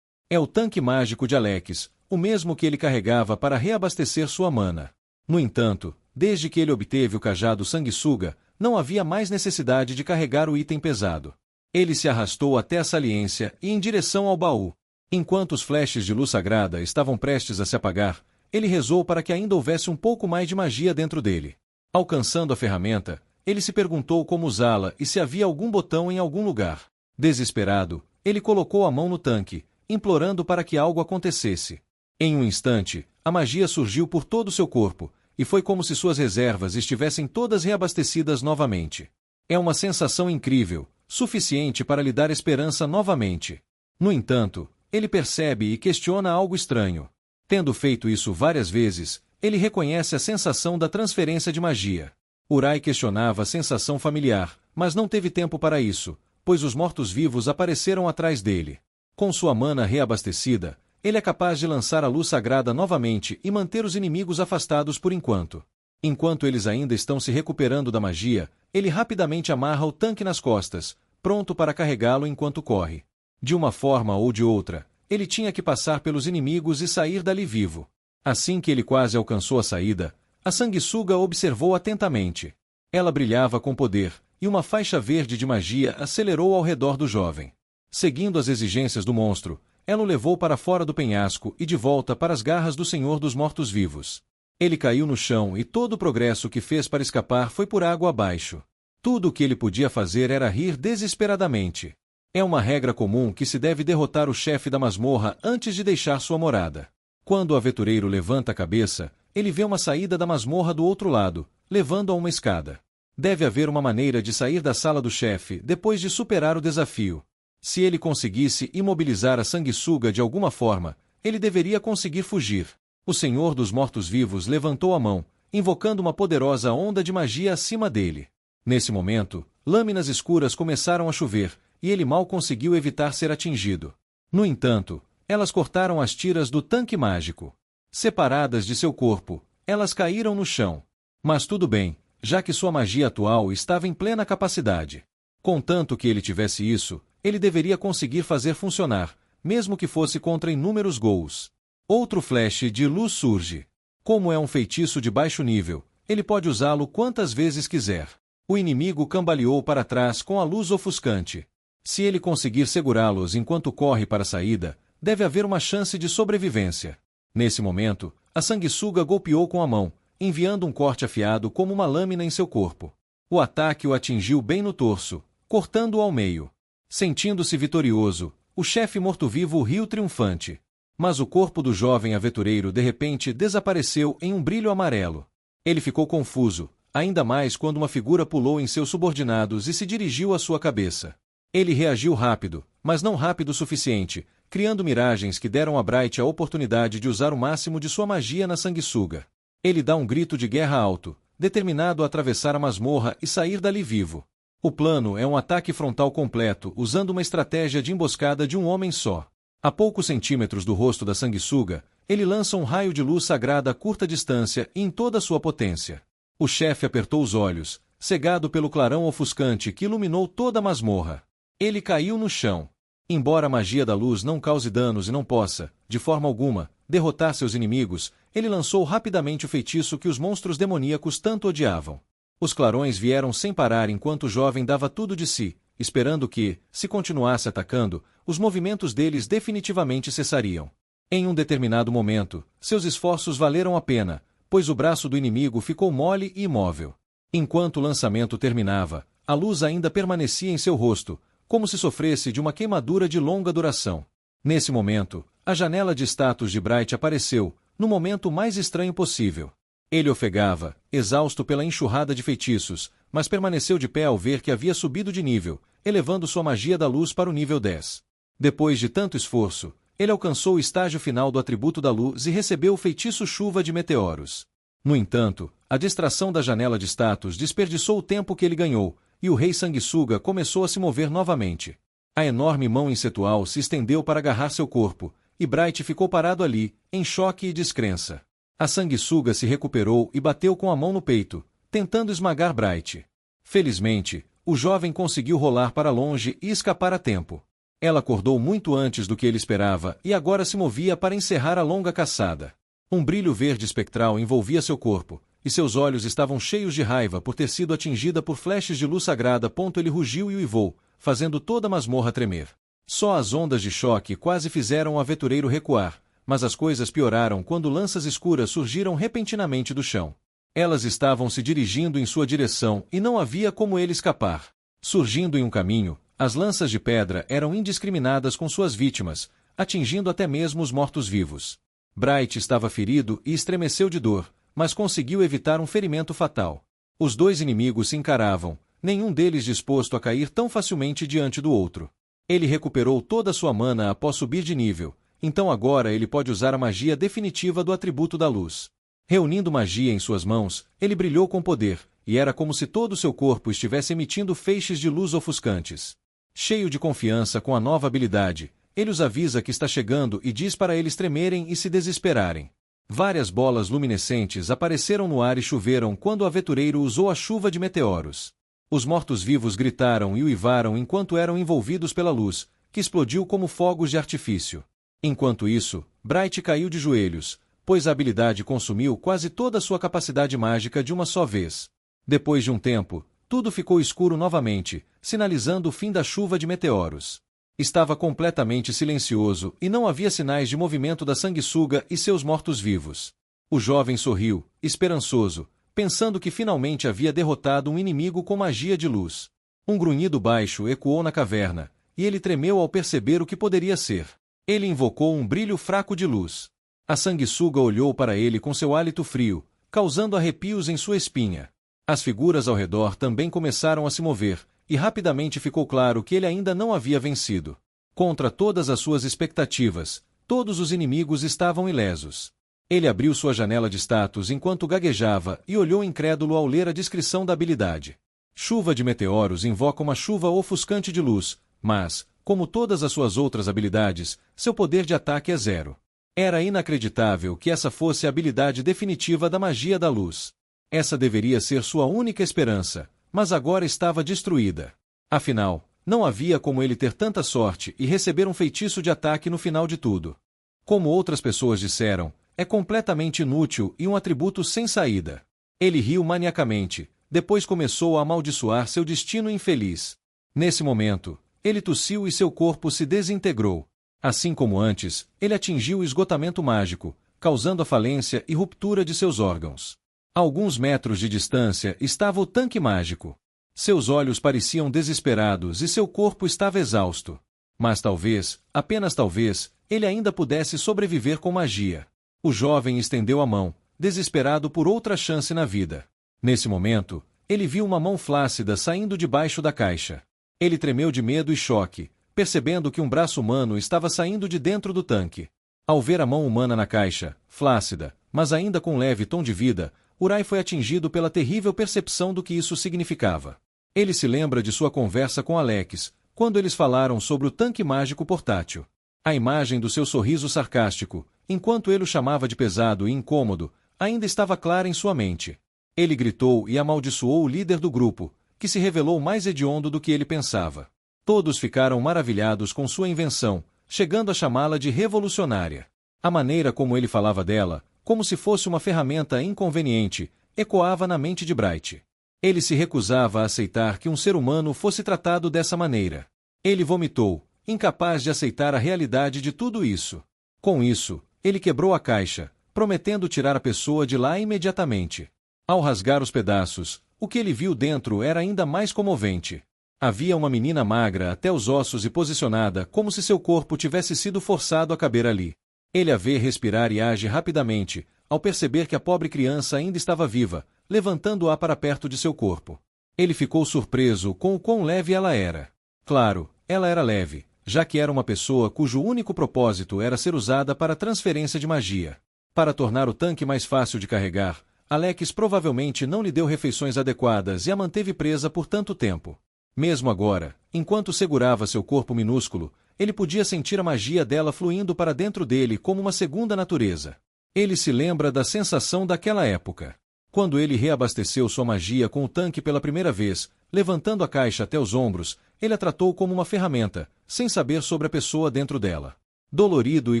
É o tanque mágico de Alex, o mesmo que ele carregava para reabastecer sua mana. No entanto, desde que ele obteve o cajado Sanguessuga, não havia mais necessidade de carregar o item pesado. Ele se arrastou até a saliência e em direção ao baú. Enquanto os flashes de luz sagrada estavam prestes a se apagar, ele rezou para que ainda houvesse um pouco mais de magia dentro dele. Alcançando a ferramenta, ele se perguntou como usá-la e se havia algum botão em algum lugar. Desesperado, ele colocou a mão no tanque, implorando para que algo acontecesse. Em um instante, a magia surgiu por todo o seu corpo, e foi como se suas reservas estivessem todas reabastecidas novamente. É uma sensação incrível, suficiente para lhe dar esperança novamente. No entanto, ele percebe e questiona algo estranho. Tendo feito isso várias vezes, ele reconhece a sensação da transferência de magia. Urai questionava a sensação familiar, mas não teve tempo para isso, pois os mortos-vivos apareceram atrás dele. Com sua mana reabastecida, ele é capaz de lançar a luz sagrada novamente e manter os inimigos afastados por enquanto. Enquanto eles ainda estão se recuperando da magia, ele rapidamente amarra o tanque nas costas, pronto para carregá-lo enquanto corre. De uma forma ou de outra, ele tinha que passar pelos inimigos e sair dali vivo. Assim que ele quase alcançou a saída, a sanguessuga observou atentamente. Ela brilhava com poder, e uma faixa verde de magia acelerou ao redor do jovem. Seguindo as exigências do monstro, ela o levou para fora do penhasco e de volta para as garras do Senhor dos Mortos-Vivos. Ele caiu no chão e todo o progresso que fez para escapar foi por água abaixo. Tudo o que ele podia fazer era rir desesperadamente. É uma regra comum que se deve derrotar o chefe da masmorra antes de deixar sua morada. Quando o aventureiro levanta a cabeça, ele vê uma saída da masmorra do outro lado, levando a uma escada. Deve haver uma maneira de sair da sala do chefe depois de superar o desafio. Se ele conseguisse imobilizar a sanguessuga de alguma forma, ele deveria conseguir fugir. O Senhor dos Mortos-Vivos levantou a mão, invocando uma poderosa onda de magia acima dele. Nesse momento, lâminas escuras começaram a chover, e ele mal conseguiu evitar ser atingido. No entanto, elas cortaram as tiras do tanque mágico. Separadas de seu corpo, elas caíram no chão. Mas tudo bem, já que sua magia atual estava em plena capacidade. Contanto que ele tivesse isso, ele deveria conseguir fazer funcionar, mesmo que fosse contra inúmeros ghouls. Outro flash de luz surge. Como é um feitiço de baixo nível, ele pode usá-lo quantas vezes quiser. O inimigo cambaleou para trás com a luz ofuscante. Se ele conseguir segurá-los enquanto corre para a saída, deve haver uma chance de sobrevivência. Nesse momento, a sanguessuga golpeou com a mão, enviando um corte afiado como uma lâmina em seu corpo. O ataque o atingiu bem no torso, cortando-o ao meio. Sentindo-se vitorioso, o chefe morto-vivo riu triunfante. Mas o corpo do jovem aventureiro de repente desapareceu em um brilho amarelo. Ele ficou confuso, ainda mais quando uma figura pulou em seus subordinados e se dirigiu à sua cabeça. Ele reagiu rápido, mas não rápido o suficiente, criando miragens que deram a Bright a oportunidade de usar o máximo de sua magia na sanguessuga. Ele dá um grito de guerra alto, determinado a atravessar a masmorra e sair dali vivo. O plano é um ataque frontal completo, usando uma estratégia de emboscada de um homem só. A poucos centímetros do rosto da sanguessuga, ele lança um raio de luz sagrada a curta distância e em toda a sua potência. O chefe apertou os olhos, cegado pelo clarão ofuscante que iluminou toda a masmorra. Ele caiu no chão. Embora a magia da luz não cause danos e não possa, de forma alguma, derrotar seus inimigos, ele lançou rapidamente o feitiço que os monstros demoníacos tanto odiavam. Os clarões vieram sem parar enquanto o jovem dava tudo de si, esperando que, se continuasse atacando, os movimentos deles definitivamente cessariam. Em um determinado momento, seus esforços valeram a pena, pois o braço do inimigo ficou mole e imóvel. Enquanto o lançamento terminava, a luz ainda permanecia em seu rosto, como se sofresse de uma queimadura de longa duração. Nesse momento, a janela de status de Bright apareceu, no momento mais estranho possível. Ele ofegava, exausto pela enxurrada de feitiços, mas permaneceu de pé ao ver que havia subido de nível, elevando sua magia da luz para o nível 10. Depois de tanto esforço, ele alcançou o estágio final do atributo da luz e recebeu o feitiço chuva de meteoros. No entanto, a distração da janela de status desperdiçou o tempo que ele ganhou, e o rei sanguessuga começou a se mover novamente. A enorme mão insetual se estendeu para agarrar seu corpo, e Bright ficou parado ali, em choque e descrença. A sanguessuga se recuperou e bateu com a mão no peito, tentando esmagar Bright. Felizmente, o jovem conseguiu rolar para longe e escapar a tempo. Ela acordou muito antes do que ele esperava e agora se movia para encerrar a longa caçada. Um brilho verde espectral envolvia seu corpo, e seus olhos estavam cheios de raiva por ter sido atingida por flashes de luz sagrada. Ele rugiu e uivou, fazendo toda a masmorra tremer. Só as ondas de choque quase fizeram o aventureiro recuar, mas as coisas pioraram quando lanças escuras surgiram repentinamente do chão. Elas estavam se dirigindo em sua direção e não havia como ele escapar. Surgindo em um caminho, as lanças de pedra eram indiscriminadas com suas vítimas, atingindo até mesmo os mortos-vivos. Bright estava ferido e estremeceu de dor, mas conseguiu evitar um ferimento fatal. Os dois inimigos se encaravam, nenhum deles disposto a cair tão facilmente diante do outro. Ele recuperou toda a sua mana após subir de nível, então agora ele pode usar a magia definitiva do atributo da luz. Reunindo magia em suas mãos, ele brilhou com poder, e era como se todo o seu corpo estivesse emitindo feixes de luz ofuscantes. Cheio de confiança com a nova habilidade, ele os avisa que está chegando e diz para eles tremerem e se desesperarem. Várias bolas luminescentes apareceram no ar e choveram quando o aventureiro usou a chuva de meteoros. Os mortos-vivos gritaram e uivaram enquanto eram envolvidos pela luz, que explodiu como fogos de artifício. Enquanto isso, Bright caiu de joelhos, pois a habilidade consumiu quase toda a sua capacidade mágica de uma só vez. Depois de um tempo, tudo ficou escuro novamente, sinalizando o fim da chuva de meteoros. Estava completamente silencioso e não havia sinais de movimento da sanguessuga e seus mortos-vivos. O jovem sorriu, esperançoso, pensando que finalmente havia derrotado um inimigo com magia de luz. Um grunhido baixo ecoou na caverna, e ele tremeu ao perceber o que poderia ser. Ele invocou um brilho fraco de luz. A sanguessuga olhou para ele com seu hálito frio, causando arrepios em sua espinha. As figuras ao redor também começaram a se mover, e rapidamente ficou claro que ele ainda não havia vencido. Contra todas as suas expectativas, todos os inimigos estavam ilesos. Ele abriu sua janela de status enquanto gaguejava e olhou incrédulo ao ler a descrição da habilidade. Chuva de meteoros invoca uma chuva ofuscante de luz, mas, como todas as suas outras habilidades, seu poder de ataque é 0. Era inacreditável que essa fosse a habilidade definitiva da magia da luz. Essa deveria ser sua única esperança, mas agora estava destruída. Afinal, não havia como ele ter tanta sorte e receber um feitiço de ataque no final de tudo. Como outras pessoas disseram, é completamente inútil e um atributo sem saída. Ele riu maniacamente, depois começou a amaldiçoar seu destino infeliz. Nesse momento, ele tossiu e seu corpo se desintegrou. Assim como antes, ele atingiu o esgotamento mágico, causando a falência e ruptura de seus órgãos. A alguns metros de distância estava o tanque mágico. Seus olhos pareciam desesperados e seu corpo estava exausto. Mas talvez, apenas talvez, ele ainda pudesse sobreviver com magia. O jovem estendeu a mão, desesperado por outra chance na vida. Nesse momento, ele viu uma mão flácida saindo debaixo da caixa. Ele tremeu de medo e choque, percebendo que um braço humano estava saindo de dentro do tanque. Ao ver a mão humana na caixa, flácida, mas ainda com leve tom de vida, Urai foi atingido pela terrível percepção do que isso significava. Ele se lembra de sua conversa com Alex, quando eles falaram sobre o tanque mágico portátil. A imagem do seu sorriso sarcástico, enquanto ele o chamava de pesado e incômodo, ainda estava clara em sua mente. Ele gritou e amaldiçoou o líder do grupo, que se revelou mais hediondo do que ele pensava. Todos ficaram maravilhados com sua invenção, chegando a chamá-la de revolucionária. A maneira como ele falava dela, como se fosse uma ferramenta inconveniente, ecoava na mente de Bright. Ele se recusava a aceitar que um ser humano fosse tratado dessa maneira. Ele vomitou, incapaz de aceitar a realidade de tudo isso. Com isso, ele quebrou a caixa, prometendo tirar a pessoa de lá imediatamente. Ao rasgar os pedaços, o que ele viu dentro era ainda mais comovente. Havia uma menina magra até os ossos e posicionada como se seu corpo tivesse sido forçado a caber ali. Ele a vê respirar e age rapidamente, ao perceber que a pobre criança ainda estava viva, levantando-a para perto de seu corpo. Ele ficou surpreso com o quão leve ela era. Claro, ela era leve, já que era uma pessoa cujo único propósito era ser usada para transferência de magia. Para tornar o tanque mais fácil de carregar, Alex provavelmente não lhe deu refeições adequadas e a manteve presa por tanto tempo. Mesmo agora, enquanto segurava seu corpo minúsculo, ele podia sentir a magia dela fluindo para dentro dele como uma segunda natureza. Ele se lembra da sensação daquela época. Quando ele reabasteceu sua magia com o tanque pela primeira vez, levantando a caixa até os ombros, ele a tratou como uma ferramenta, sem saber sobre a pessoa dentro dela. Dolorido e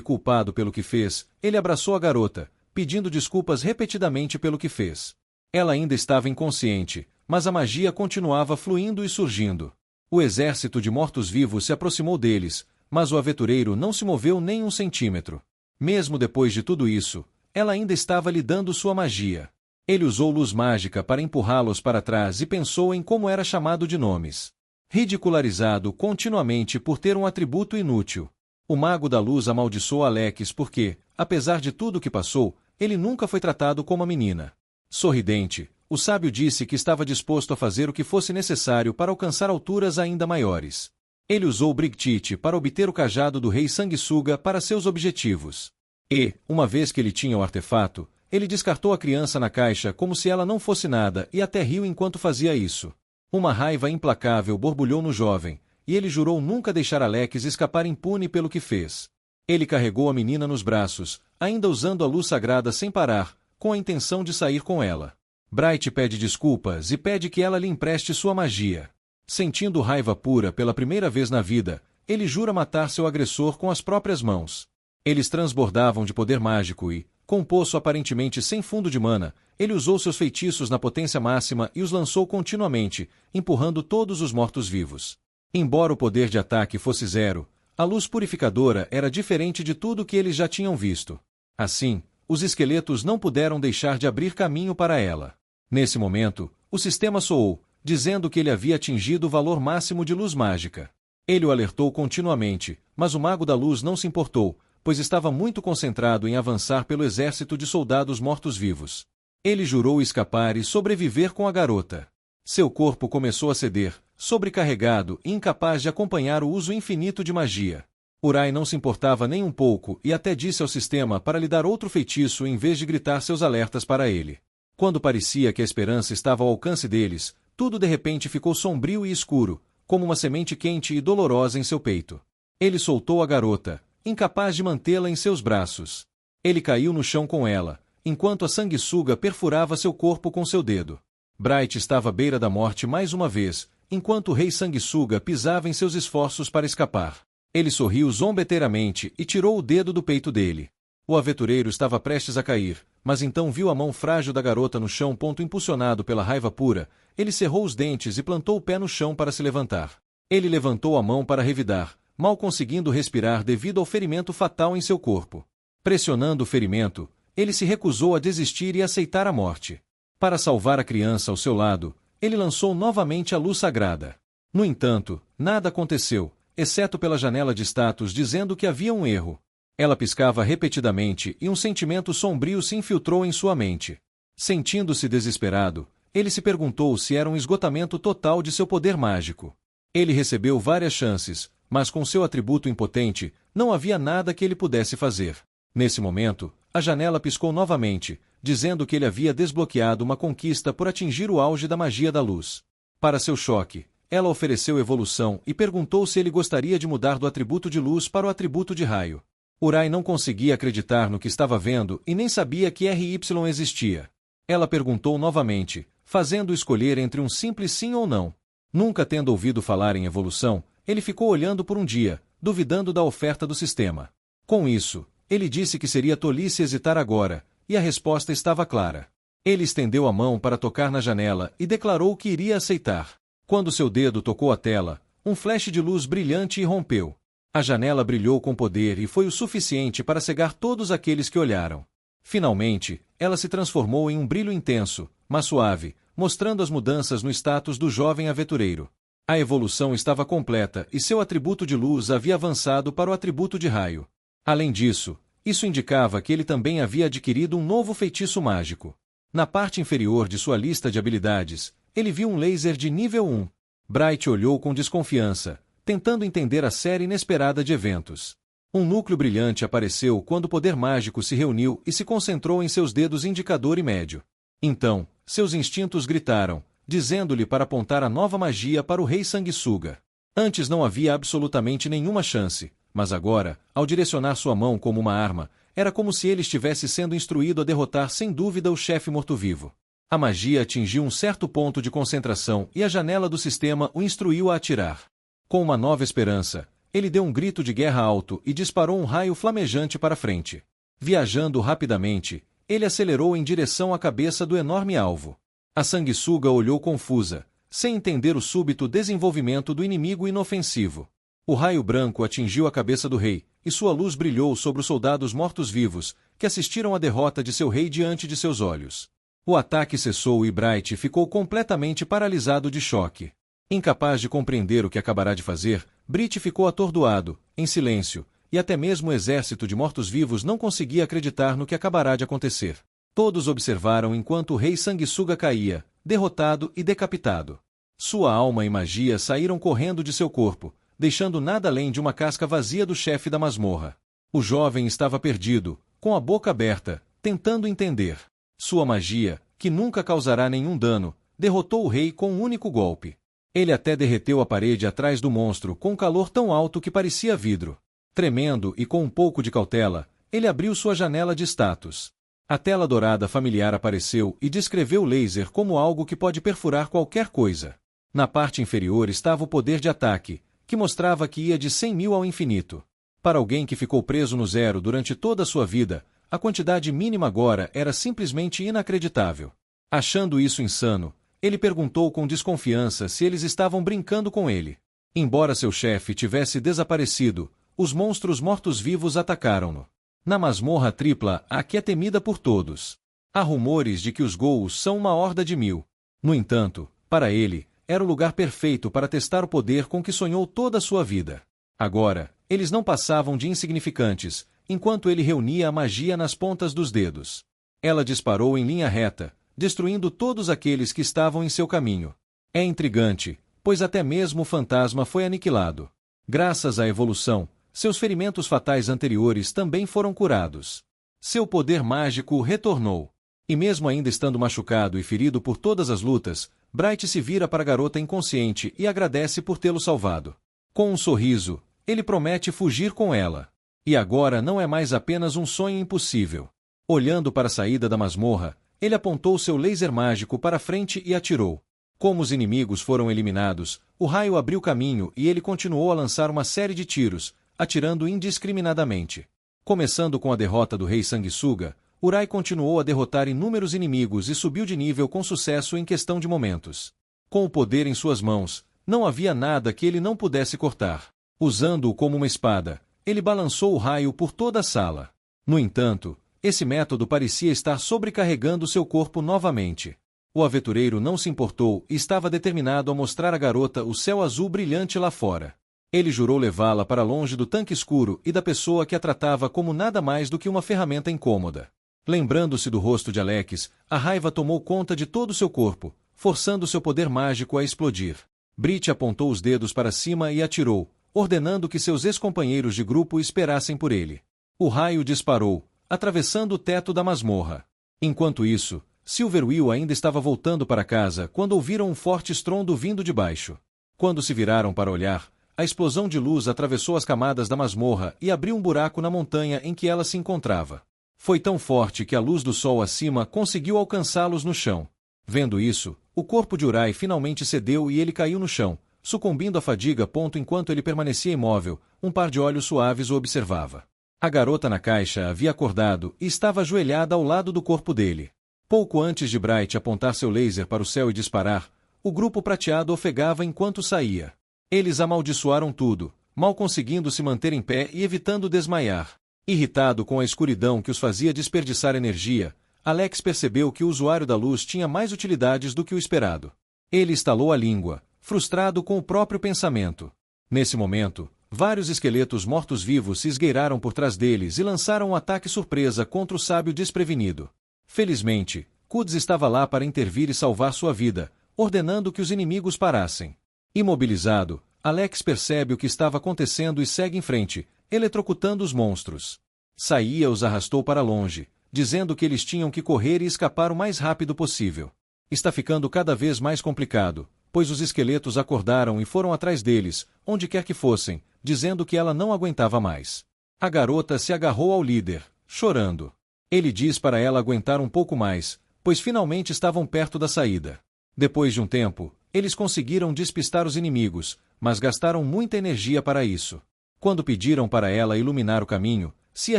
culpado pelo que fez, ele abraçou a garota, pedindo desculpas repetidamente pelo que fez. Ela ainda estava inconsciente, mas a magia continuava fluindo e surgindo. O exército de mortos-vivos se aproximou deles, mas o aventureiro não se moveu nem um centímetro. Mesmo depois de tudo isso, ela ainda estava lhe dando sua magia. Ele usou luz mágica para empurrá-los para trás e pensou em como era chamado de nomes. Ridicularizado continuamente por ter um atributo inútil. O mago da luz amaldiçoou Alex porque, apesar de tudo o que passou, ele nunca foi tratado como a menina. Sorridente, o sábio disse que estava disposto a fazer o que fosse necessário para alcançar alturas ainda maiores. Ele usou Brigtite para obter o cajado do rei Sanguessuga para seus objetivos. E, uma vez que ele tinha o artefato, Ele descartou a criança na caixa como se ela não fosse nada e até riu enquanto fazia isso. Uma raiva implacável borbulhou no jovem, e ele jurou nunca deixar Alex escapar impune pelo que fez. Ele carregou a menina nos braços, ainda usando a luz sagrada sem parar, com a intenção de sair com ela. Bright pede desculpas e pede que ela lhe empreste sua magia. Sentindo raiva pura pela primeira vez na vida, ele jura matar seu agressor com as próprias mãos. Eles transbordavam de poder mágico e, com um poço aparentemente sem fundo de mana, ele usou seus feitiços na potência máxima e os lançou continuamente, empurrando todos os mortos-vivos. Embora o poder de ataque fosse zero, a luz purificadora era diferente de tudo que eles já tinham visto. Assim, os esqueletos não puderam deixar de abrir caminho para ela. Nesse momento, o sistema soou, dizendo que ele havia atingido o valor máximo de luz mágica. Ele o alertou continuamente, mas o mago da luz não se importou, pois estava muito concentrado em avançar pelo exército de soldados mortos-vivos. Ele jurou escapar e sobreviver com a garota. Seu corpo começou a ceder, sobrecarregado e incapaz de acompanhar o uso infinito de magia. Urai não se importava nem um pouco e até disse ao sistema para lhe dar outro feitiço em vez de gritar seus alertas para ele. Quando parecia que a esperança estava ao alcance deles, tudo de repente ficou sombrio e escuro, como uma semente quente e dolorosa em seu peito. Ele soltou a garota, incapaz de mantê-la em seus braços. Ele caiu no chão com ela, enquanto a sanguessuga perfurava seu corpo com seu dedo. Bright estava à beira da morte mais uma vez, enquanto o rei sanguessuga pisava em seus esforços para escapar. Ele sorriu zombeteiramente e tirou o dedo do peito dele. O aventureiro estava prestes a cair, mas então viu a mão frágil da garota no chão. Impulsionado pela raiva pura, ele cerrou os dentes e plantou o pé no chão para se levantar. Ele levantou a mão para revidar, mal conseguindo respirar devido ao ferimento fatal em seu corpo. Pressionando o ferimento, ele se recusou a desistir e aceitar a morte. Para salvar a criança ao seu lado, ele lançou novamente a luz sagrada. No entanto, nada aconteceu, exceto pela janela de status dizendo que havia um erro. Ela piscava repetidamente e um sentimento sombrio se infiltrou em sua mente. Sentindo-se desesperado, ele se perguntou se era um esgotamento total de seu poder mágico. Ele recebeu várias chances, mas com seu atributo impotente, não havia nada que ele pudesse fazer. Nesse momento, a janela piscou novamente, dizendo que ele havia desbloqueado uma conquista por atingir o auge da magia da luz. Para seu choque, ela ofereceu evolução e perguntou se ele gostaria de mudar do atributo de luz para o atributo de raio. Urai não conseguia acreditar no que estava vendo e nem sabia que RY existia. Ela perguntou novamente, fazendo-o escolher entre um simples sim ou não. Nunca tendo ouvido falar em evolução, ele ficou olhando por um dia, duvidando da oferta do sistema. Com isso, ele disse que seria tolice hesitar agora, e a resposta estava clara. Ele estendeu a mão para tocar na janela e declarou que iria aceitar. Quando seu dedo tocou a tela, um flash de luz brilhante irrompeu. A janela brilhou com poder e foi o suficiente para cegar todos aqueles que olharam. Finalmente, ela se transformou em um brilho intenso, mas suave, mostrando as mudanças no status do jovem aventureiro. A evolução estava completa e seu atributo de luz havia avançado para o atributo de raio. Além disso, isso indicava que ele também havia adquirido um novo feitiço mágico. Na parte inferior de sua lista de habilidades, ele viu um laser de nível 1. Bright olhou com desconfiança, tentando entender a série inesperada de eventos. Um núcleo brilhante apareceu quando o poder mágico se reuniu e se concentrou em seus dedos indicador e médio. Então, seus instintos gritaram, dizendo-lhe para apontar a nova magia para o rei sanguessuga. Antes não havia absolutamente nenhuma chance, mas agora, ao direcionar sua mão como uma arma, era como se ele estivesse sendo instruído a derrotar sem dúvida o chefe morto-vivo. A magia atingiu um certo ponto de concentração e a janela do sistema o instruiu a atirar. Com uma nova esperança, ele deu um grito de guerra alto e disparou um raio flamejante para frente. Viajando rapidamente, ele acelerou em direção à cabeça do enorme alvo. A sanguessuga olhou confusa, sem entender o súbito desenvolvimento do inimigo inofensivo. O raio branco atingiu a cabeça do rei, e sua luz brilhou sobre os soldados mortos-vivos, que assistiram à derrota de seu rei diante de seus olhos. O ataque cessou e Bright ficou completamente paralisado de choque. Incapaz de compreender o que acabará de fazer, Bright ficou atordoado, em silêncio, e até mesmo o exército de mortos-vivos não conseguia acreditar no que acabará de acontecer. Todos observaram enquanto o rei sanguessuga caía, derrotado e decapitado. Sua alma e magia saíram correndo de seu corpo, deixando nada além de uma casca vazia do chefe da masmorra. O jovem estava perdido, com a boca aberta, tentando entender. Sua magia, que nunca causará nenhum dano, derrotou o rei com um único golpe. Ele até derreteu a parede atrás do monstro com um calor tão alto que parecia vidro. Tremendo e com um pouco de cautela, ele abriu sua janela de status. A tela dourada familiar apareceu e descreveu o laser como algo que pode perfurar qualquer coisa. Na parte inferior estava o poder de ataque, que mostrava que ia de 100.000 ao infinito. Para alguém que ficou preso no zero durante toda a sua vida, a quantidade mínima agora era simplesmente inacreditável. Achando isso insano, ele perguntou com desconfiança se eles estavam brincando com ele. Embora seu chefe tivesse desaparecido, os monstros mortos-vivos atacaram-no. Na masmorra tripla, a que é temida por todos. Há rumores de que os Ghouls são uma horda de 1000. No entanto, para ele, era o lugar perfeito para testar o poder com que sonhou toda a sua vida. Agora, eles não passavam de insignificantes, enquanto ele reunia a magia nas pontas dos dedos. Ela disparou em linha reta, destruindo todos aqueles que estavam em seu caminho. É intrigante, pois até mesmo o fantasma foi aniquilado. Graças à evolução, seus ferimentos fatais anteriores também foram curados. Seu poder mágico retornou. E mesmo ainda estando machucado e ferido por todas as lutas, Bright se vira para a garota inconsciente e agradece por tê-lo salvado. Com um sorriso, ele promete fugir com ela. E agora não é mais apenas um sonho impossível. Olhando para a saída da masmorra, ele apontou seu laser mágico para frente e atirou. Como os inimigos foram eliminados, o raio abriu caminho e ele continuou a lançar uma série de tiros, atirando indiscriminadamente. Começando com a derrota do rei Sanguessuga, Urai continuou a derrotar inúmeros inimigos e subiu de nível com sucesso em questão de momentos. Com o poder em suas mãos, não havia nada que ele não pudesse cortar. Usando-o como uma espada, ele balançou o raio por toda a sala. No entanto, esse método parecia estar sobrecarregando seu corpo novamente. O aventureiro não se importou e estava determinado a mostrar à garota o céu azul brilhante lá fora. Ele jurou levá-la para longe do tanque escuro e da pessoa que a tratava como nada mais do que uma ferramenta incômoda. Lembrando-se do rosto de Alex, a raiva tomou conta de todo o seu corpo, forçando seu poder mágico a explodir. Brit apontou os dedos para cima e atirou, ordenando que seus ex-companheiros de grupo esperassem por ele. O raio disparou, atravessando o teto da masmorra. Enquanto isso, Silverwill ainda estava voltando para casa quando ouviram um forte estrondo vindo de baixo. Quando se viraram para olhar, a explosão de luz atravessou as camadas da masmorra e abriu um buraco na montanha em que ela se encontrava. Foi tão forte que a luz do sol acima conseguiu alcançá-los no chão. Vendo isso, o corpo de Urai finalmente cedeu e ele caiu no chão, sucumbindo à fadiga. Enquanto ele permanecia imóvel, um par de olhos suaves o observava. A garota na caixa havia acordado e estava ajoelhada ao lado do corpo dele. Pouco antes de Bright apontar seu laser para o céu e disparar, o grupo prateado ofegava enquanto saía. Eles amaldiçoaram tudo, mal conseguindo se manter em pé e evitando desmaiar. Irritado com a escuridão que os fazia desperdiçar energia, Alex percebeu que o usuário da luz tinha mais utilidades do que o esperado. Ele estalou a língua, frustrado com o próprio pensamento. Nesse momento, vários esqueletos mortos-vivos se esgueiraram por trás deles e lançaram um ataque surpresa contra o sábio desprevenido. Felizmente, Quds estava lá para intervir e salvar sua vida, ordenando que os inimigos parassem. Imobilizado, Alex percebe o que estava acontecendo e segue em frente, eletrocutando os monstros. Saía os arrastou para longe, dizendo que eles tinham que correr e escapar o mais rápido possível. Está ficando cada vez mais complicado, pois os esqueletos acordaram e foram atrás deles, onde quer que fossem, dizendo que ela não aguentava mais. A garota se agarrou ao líder, chorando. Ele diz para ela aguentar um pouco mais, pois finalmente estavam perto da saída. Depois de um tempo, eles conseguiram despistar os inimigos, mas gastaram muita energia para isso. Quando pediram para ela iluminar o caminho, Cia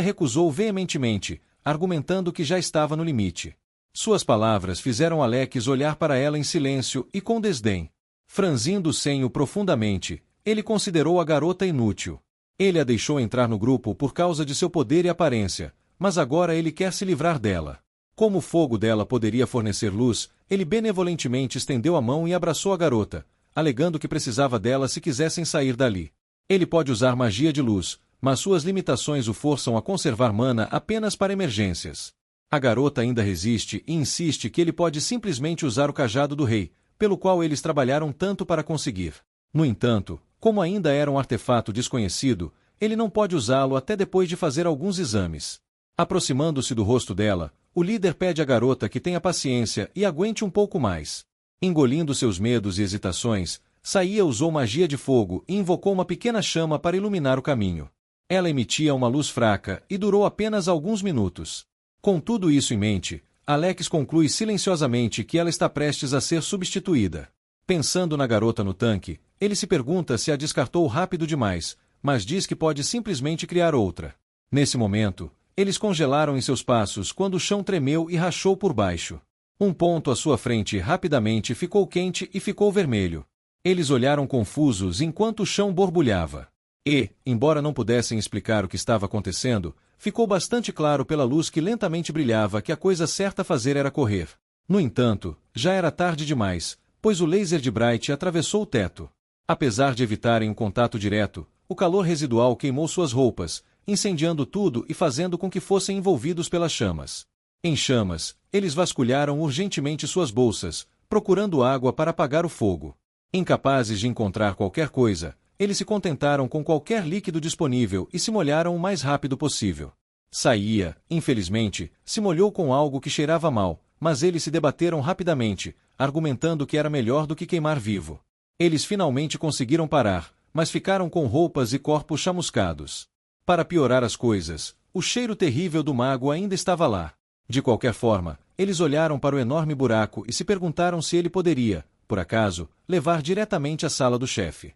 recusou veementemente, argumentando que já estava no limite. Suas palavras fizeram Alex olhar para ela em silêncio e com desdém. Franzindo o senho profundamente, ele considerou a garota inútil. Ele a deixou entrar no grupo por causa de seu poder e aparência, mas agora ele quer se livrar dela. Como o fogo dela poderia fornecer luz, ele benevolentemente estendeu a mão e abraçou a garota, alegando que precisava dela se quisessem sair dali. Ele pode usar magia de luz, mas suas limitações o forçam a conservar mana apenas para emergências. A garota ainda resiste e insiste que ele pode simplesmente usar o cajado do rei, pelo qual eles trabalharam tanto para conseguir. No entanto, como ainda era um artefato desconhecido, ele não pode usá-lo até depois de fazer alguns exames. Aproximando-se do rosto dela, o líder pede à garota que tenha paciência e aguente um pouco mais. Engolindo seus medos e hesitações, Saía usou magia de fogo e invocou uma pequena chama para iluminar o caminho. Ela emitia uma luz fraca e durou apenas alguns minutos. Com tudo isso em mente, Alex conclui silenciosamente que ela está prestes a ser substituída. Pensando na garota no tanque, ele se pergunta se a descartou rápido demais, mas diz que pode simplesmente criar outra. Nesse momento, eles congelaram em seus passos quando o chão tremeu e rachou por baixo. Um ponto à sua frente rapidamente ficou quente e ficou vermelho. Eles olharam confusos enquanto o chão borbulhava. E, embora não pudessem explicar o que estava acontecendo, ficou bastante claro pela luz que lentamente brilhava que a coisa certa a fazer era correr. No entanto, já era tarde demais, pois o laser de Bright atravessou o teto. Apesar de evitarem um contato direto, o calor residual queimou suas roupas, incendiando tudo e fazendo com que fossem envolvidos pelas chamas. Em chamas, eles vasculharam urgentemente suas bolsas, procurando água para apagar o fogo. Incapazes de encontrar qualquer coisa, eles se contentaram com qualquer líquido disponível e se molharam o mais rápido possível. Saía, infelizmente, se molhou com algo que cheirava mal, mas eles se debateram rapidamente, argumentando que era melhor do que queimar vivo. Eles finalmente conseguiram parar, mas ficaram com roupas e corpos chamuscados. Para piorar as coisas, o cheiro terrível do mago ainda estava lá. De qualquer forma, eles olharam para o enorme buraco e se perguntaram se ele poderia, por acaso, levar diretamente à sala do chefe.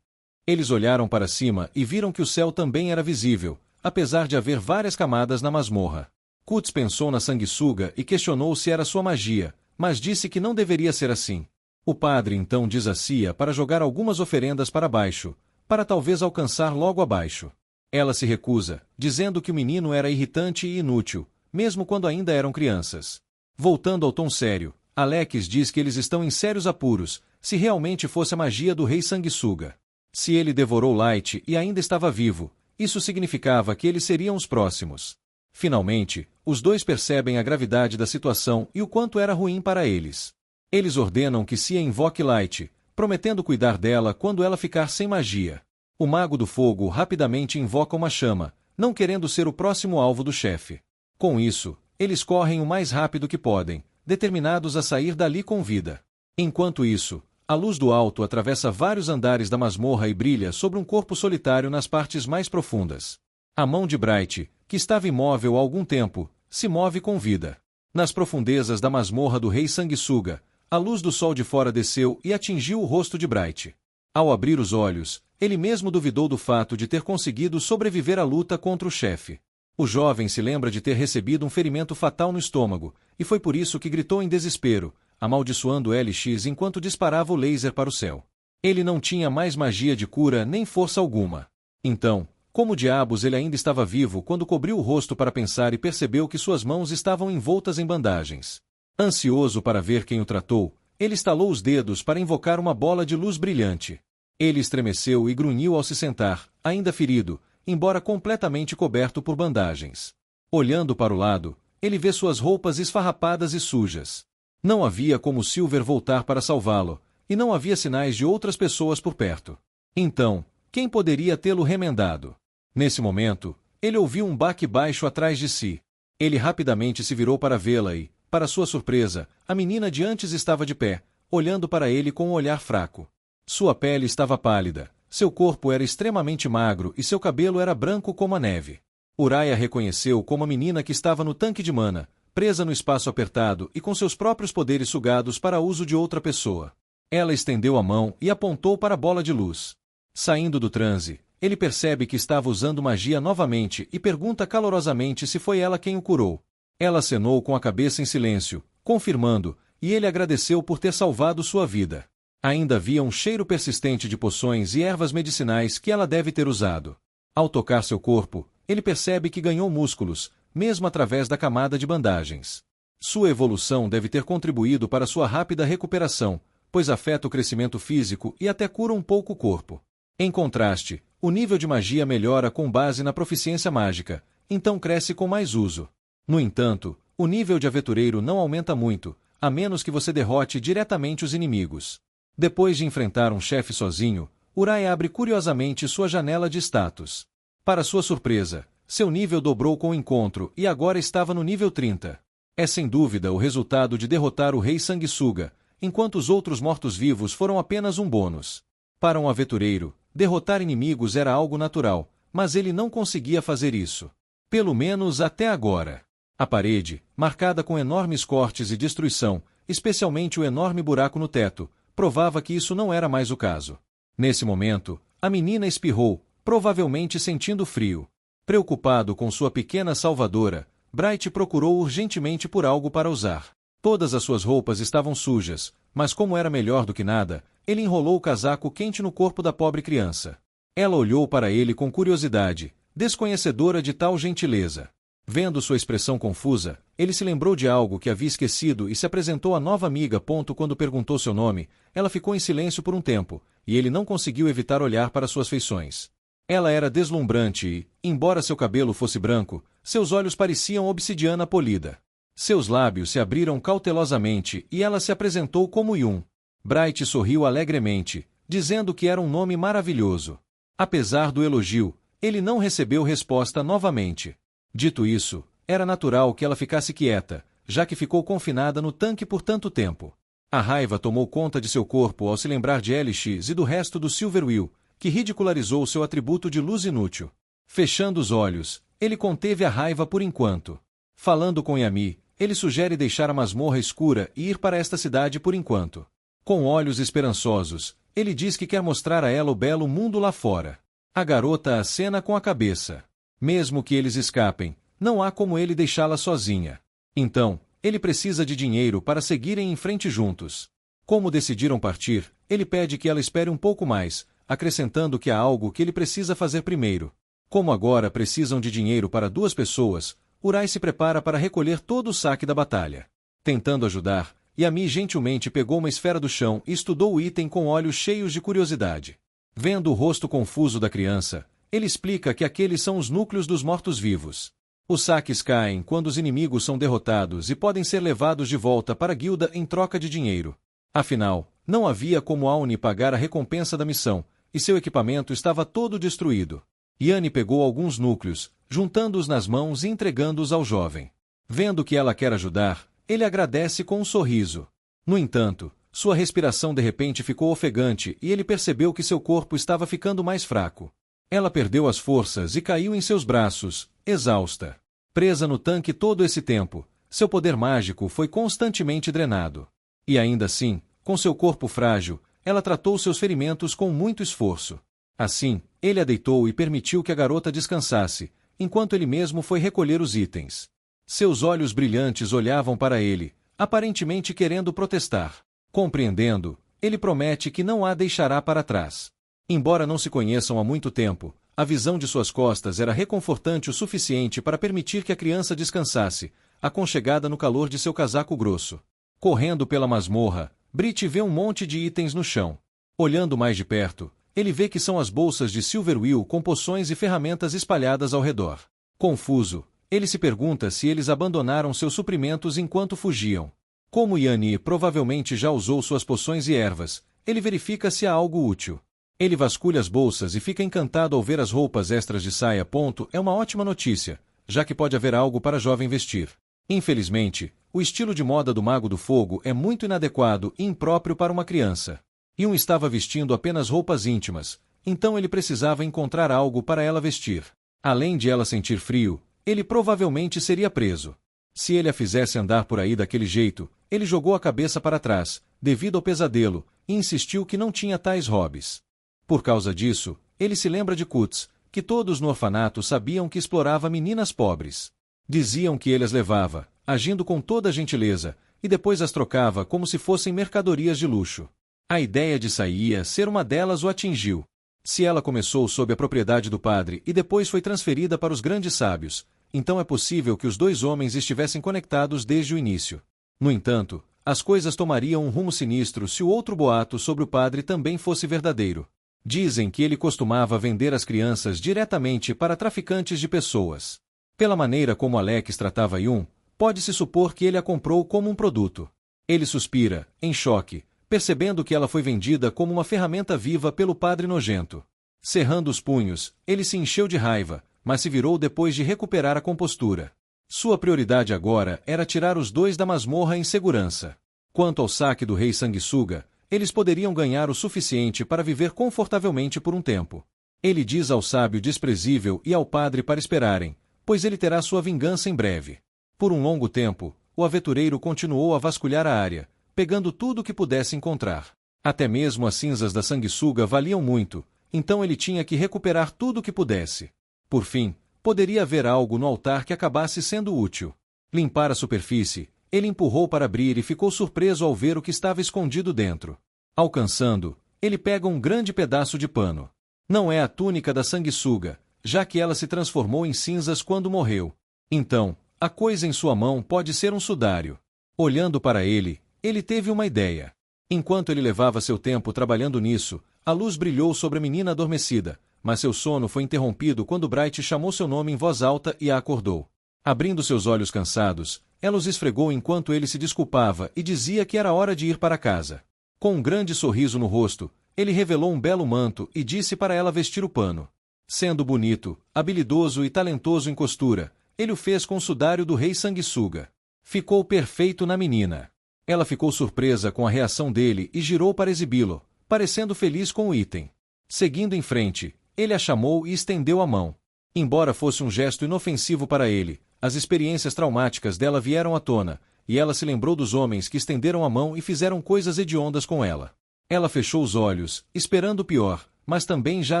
Eles olharam para cima e viram que o céu também era visível, apesar de haver várias camadas na masmorra. Kutz pensou na sanguessuga e questionou se era sua magia, mas disse que não deveria ser assim. O padre então diz a Cia para jogar algumas oferendas para baixo, para talvez alcançar logo abaixo. Ela se recusa, dizendo que o menino era irritante e inútil, mesmo quando ainda eram crianças. Voltando ao tom sério, Alex diz que eles estão em sérios apuros, se realmente fosse a magia do rei sanguessuga. Se ele devorou Light e ainda estava vivo, isso significava que eles seriam os próximos. Finalmente, os dois percebem a gravidade da situação e o quanto era ruim para eles. Eles ordenam que Cia invoque Light, prometendo cuidar dela quando ela ficar sem magia. O mago do fogo rapidamente invoca uma chama, não querendo ser o próximo alvo do chefe. Com isso, eles correm o mais rápido que podem, determinados a sair dali com vida. Enquanto isso, a luz do alto atravessa vários andares da masmorra e brilha sobre um corpo solitário nas partes mais profundas. A mão de Bright, que estava imóvel há algum tempo, se move com vida. Nas profundezas da masmorra do rei sanguessuga, a luz do sol de fora desceu e atingiu o rosto de Bright. Ao abrir os olhos, ele mesmo duvidou do fato de ter conseguido sobreviver à luta contra o chefe. O jovem se lembra de ter recebido um ferimento fatal no estômago, e foi por isso que gritou em desespero, amaldiçoando LX enquanto disparava o laser para o céu. Ele não tinha mais magia de cura nem força alguma. Então, como diabos ele ainda estava vivo quando cobriu o rosto para pensar e percebeu que suas mãos estavam envoltas em bandagens? Ansioso para ver quem o tratou, ele estalou os dedos para invocar uma bola de luz brilhante. Ele estremeceu e grunhiu ao se sentar, ainda ferido, embora completamente coberto por bandagens. Olhando para o lado, ele vê suas roupas esfarrapadas e sujas. Não havia como Silver voltar para salvá-lo, e não havia sinais de outras pessoas por perto. Então, quem poderia tê-lo remendado? Nesse momento, ele ouviu um baque baixo atrás de si. Ele rapidamente se virou para vê-la e, para sua surpresa, a menina de antes estava de pé, olhando para ele com um olhar fraco. Sua pele estava pálida, seu corpo era extremamente magro e seu cabelo era branco como a neve. Uriah reconheceu como a menina que estava no tanque de mana, presa no espaço apertado e com seus próprios poderes sugados para uso de outra pessoa. Ela estendeu a mão e apontou para a bola de luz. Saindo do transe, ele percebe que estava usando magia novamente e pergunta calorosamente se foi ela quem o curou. Ela acenou com a cabeça em silêncio, confirmando, e ele agradeceu por ter salvado sua vida. Ainda havia um cheiro persistente de poções e ervas medicinais que ela deve ter usado. Ao tocar seu corpo, ele percebe que ganhou músculos, mesmo através da camada de bandagens. Sua evolução deve ter contribuído para sua rápida recuperação, pois afeta o crescimento físico e até cura um pouco o corpo. Em contraste, o nível de magia melhora com base na proficiência mágica, então cresce com mais uso. No entanto, o nível de aventureiro não aumenta muito, a menos que você derrote diretamente os inimigos. Depois de enfrentar um chefe sozinho, Uriah abre curiosamente sua janela de status. Para sua surpresa, seu nível dobrou com o encontro e agora estava no nível 30. É sem dúvida o resultado de derrotar o Rei Sanguessuga, enquanto os outros mortos-vivos foram apenas um bônus. Para um aventureiro, derrotar inimigos era algo natural, mas ele não conseguia fazer isso. Pelo menos até agora. A parede, marcada com enormes cortes e destruição, especialmente o enorme buraco no teto, provava que isso não era mais o caso. Nesse momento, a menina espirrou, provavelmente sentindo frio. Preocupado com sua pequena salvadora, Bright procurou urgentemente por algo para usar. Todas as suas roupas estavam sujas, mas como era melhor do que nada, ele enrolou o casaco quente no corpo da pobre criança. Ela olhou para ele com curiosidade, desconhecedora de tal gentileza. Vendo sua expressão confusa, ele se lembrou de algo que havia esquecido e se apresentou à nova amiga. Quando perguntou seu nome, ela ficou em silêncio por um tempo, e ele não conseguiu evitar olhar para suas feições. Ela era deslumbrante e, embora seu cabelo fosse branco, seus olhos pareciam obsidiana polida. Seus lábios se abriram cautelosamente e ela se apresentou como Yun. Bright sorriu alegremente, dizendo que era um nome maravilhoso. Apesar do elogio, ele não recebeu resposta novamente. Dito isso, era natural que ela ficasse quieta, já que ficou confinada no tanque por tanto tempo. A raiva tomou conta de seu corpo ao se lembrar de LX e do resto do Silverwill, que ridicularizou seu atributo de luz inútil. Fechando os olhos, ele conteve a raiva por enquanto. Falando com Yami, ele sugere deixar a masmorra escura e ir para esta cidade por enquanto. Com olhos esperançosos, ele diz que quer mostrar a ela o belo mundo lá fora. A garota acena com a cabeça. Mesmo que eles escapem, não há como ele deixá-la sozinha. Então, ele precisa de dinheiro para seguirem em frente juntos. Como decidiram partir, ele pede que ela espere um pouco mais, acrescentando que há algo que ele precisa fazer primeiro. Como agora precisam de dinheiro para 2 pessoas, Urai se prepara para recolher todo o saque da batalha. Tentando ajudar, Yami gentilmente pegou uma esfera do chão e estudou o item com olhos cheios de curiosidade. Vendo o rosto confuso da criança, ele explica que aqueles são os núcleos dos mortos-vivos. Os saques caem quando os inimigos são derrotados e podem ser levados de volta para a guilda em troca de dinheiro. Afinal, não havia como Auni pagar a recompensa da missão, e seu equipamento estava todo destruído. Yanni pegou alguns núcleos, juntando-os nas mãos e entregando-os ao jovem. Vendo que ela quer ajudar, ele agradece com um sorriso. No entanto, sua respiração de repente ficou ofegante e ele percebeu que seu corpo estava ficando mais fraco. Ela perdeu as forças e caiu em seus braços, exausta. Presa no tanque todo esse tempo, seu poder mágico foi constantemente drenado. E ainda assim, com seu corpo frágil, ela tratou seus ferimentos com muito esforço. Assim, ele a deitou e permitiu que a garota descansasse, enquanto ele mesmo foi recolher os itens. Seus olhos brilhantes olhavam para ele, aparentemente querendo protestar. Compreendendo, ele promete que não a deixará para trás. Embora não se conheçam há muito tempo, a visão de suas costas era reconfortante o suficiente para permitir que a criança descansasse, aconchegada no calor de seu casaco grosso. Correndo pela masmorra, Brit vê um monte de itens no chão. Olhando mais de perto, ele vê que são as bolsas de Silverwill com poções e ferramentas espalhadas ao redor. Confuso, ele se pergunta se eles abandonaram seus suprimentos enquanto fugiam. Como Yanni provavelmente já usou suas poções e ervas, ele verifica se há algo útil. Ele vasculha as bolsas e fica encantado ao ver as roupas extras de saia. É uma ótima notícia, já que pode haver algo para a jovem vestir. Infelizmente, o estilo de moda do Mago do Fogo é muito inadequado e impróprio para uma criança. Yun estava vestindo apenas roupas íntimas, então ele precisava encontrar algo para ela vestir. Além de ela sentir frio, ele provavelmente seria preso. Se ele a fizesse andar por aí daquele jeito, ele jogou a cabeça para trás, devido ao pesadelo, e insistiu que não tinha tais hobbies. Por causa disso, ele se lembra de Kutz, que todos no orfanato sabiam que explorava meninas pobres. Diziam que ele as levava, agindo com toda gentileza, e depois as trocava como se fossem mercadorias de luxo. A ideia de Saia ser uma delas o atingiu. Se ela começou sob a propriedade do padre e depois foi transferida para os grandes sábios, então é possível que os 2 homens estivessem conectados desde o início. No entanto, as coisas tomariam um rumo sinistro se o outro boato sobre o padre também fosse verdadeiro. Dizem que ele costumava vender as crianças diretamente para traficantes de pessoas. Pela maneira como Alex tratava Yun, pode-se supor que ele a comprou como um produto. Ele suspira, em choque, percebendo que ela foi vendida como uma ferramenta viva pelo padre nojento. Cerrando os punhos, ele se encheu de raiva, mas se virou depois de recuperar a compostura. Sua prioridade agora era tirar os dois da masmorra em segurança. Quanto ao saque do rei Sanguessuga, eles poderiam ganhar o suficiente para viver confortavelmente por um tempo. Ele diz ao sábio desprezível e ao padre para esperarem, pois ele terá sua vingança em breve. Por um longo tempo, o aventureiro continuou a vasculhar a área, pegando tudo o que pudesse encontrar. Até mesmo as cinzas da sanguessuga valiam muito, então ele tinha que recuperar tudo o que pudesse. Por fim, poderia haver algo no altar que acabasse sendo útil. Limpar a superfície, ele empurrou para abrir e ficou surpreso ao ver o que estava escondido dentro. Alcançando, ele pega um grande pedaço de pano. Não é a túnica da sanguessuga, já que ela se transformou em cinzas quando morreu. Então, a coisa em sua mão pode ser um sudário. Olhando para ele teve uma ideia. Enquanto ele levava seu tempo trabalhando nisso, a luz brilhou sobre a menina adormecida, mas seu sono foi interrompido quando Bright chamou seu nome em voz alta e a acordou. Abrindo seus olhos cansados, ela os esfregou enquanto ele se desculpava e dizia que era hora de ir para casa. Com um grande sorriso no rosto, ele revelou um belo manto e disse para ela vestir o pano. Sendo bonito, habilidoso e talentoso em costura, ele o fez com o sudário do rei Sanguessuga. Ficou perfeito na menina. Ela ficou surpresa com a reação dele e girou para exibi-lo, parecendo feliz com o item. Seguindo em frente, ele a chamou e estendeu a mão. Embora fosse um gesto inofensivo para ele, as experiências traumáticas dela vieram à tona, e ela se lembrou dos homens que estenderam a mão e fizeram coisas hediondas com ela. Ela fechou os olhos, esperando o pior, mas também já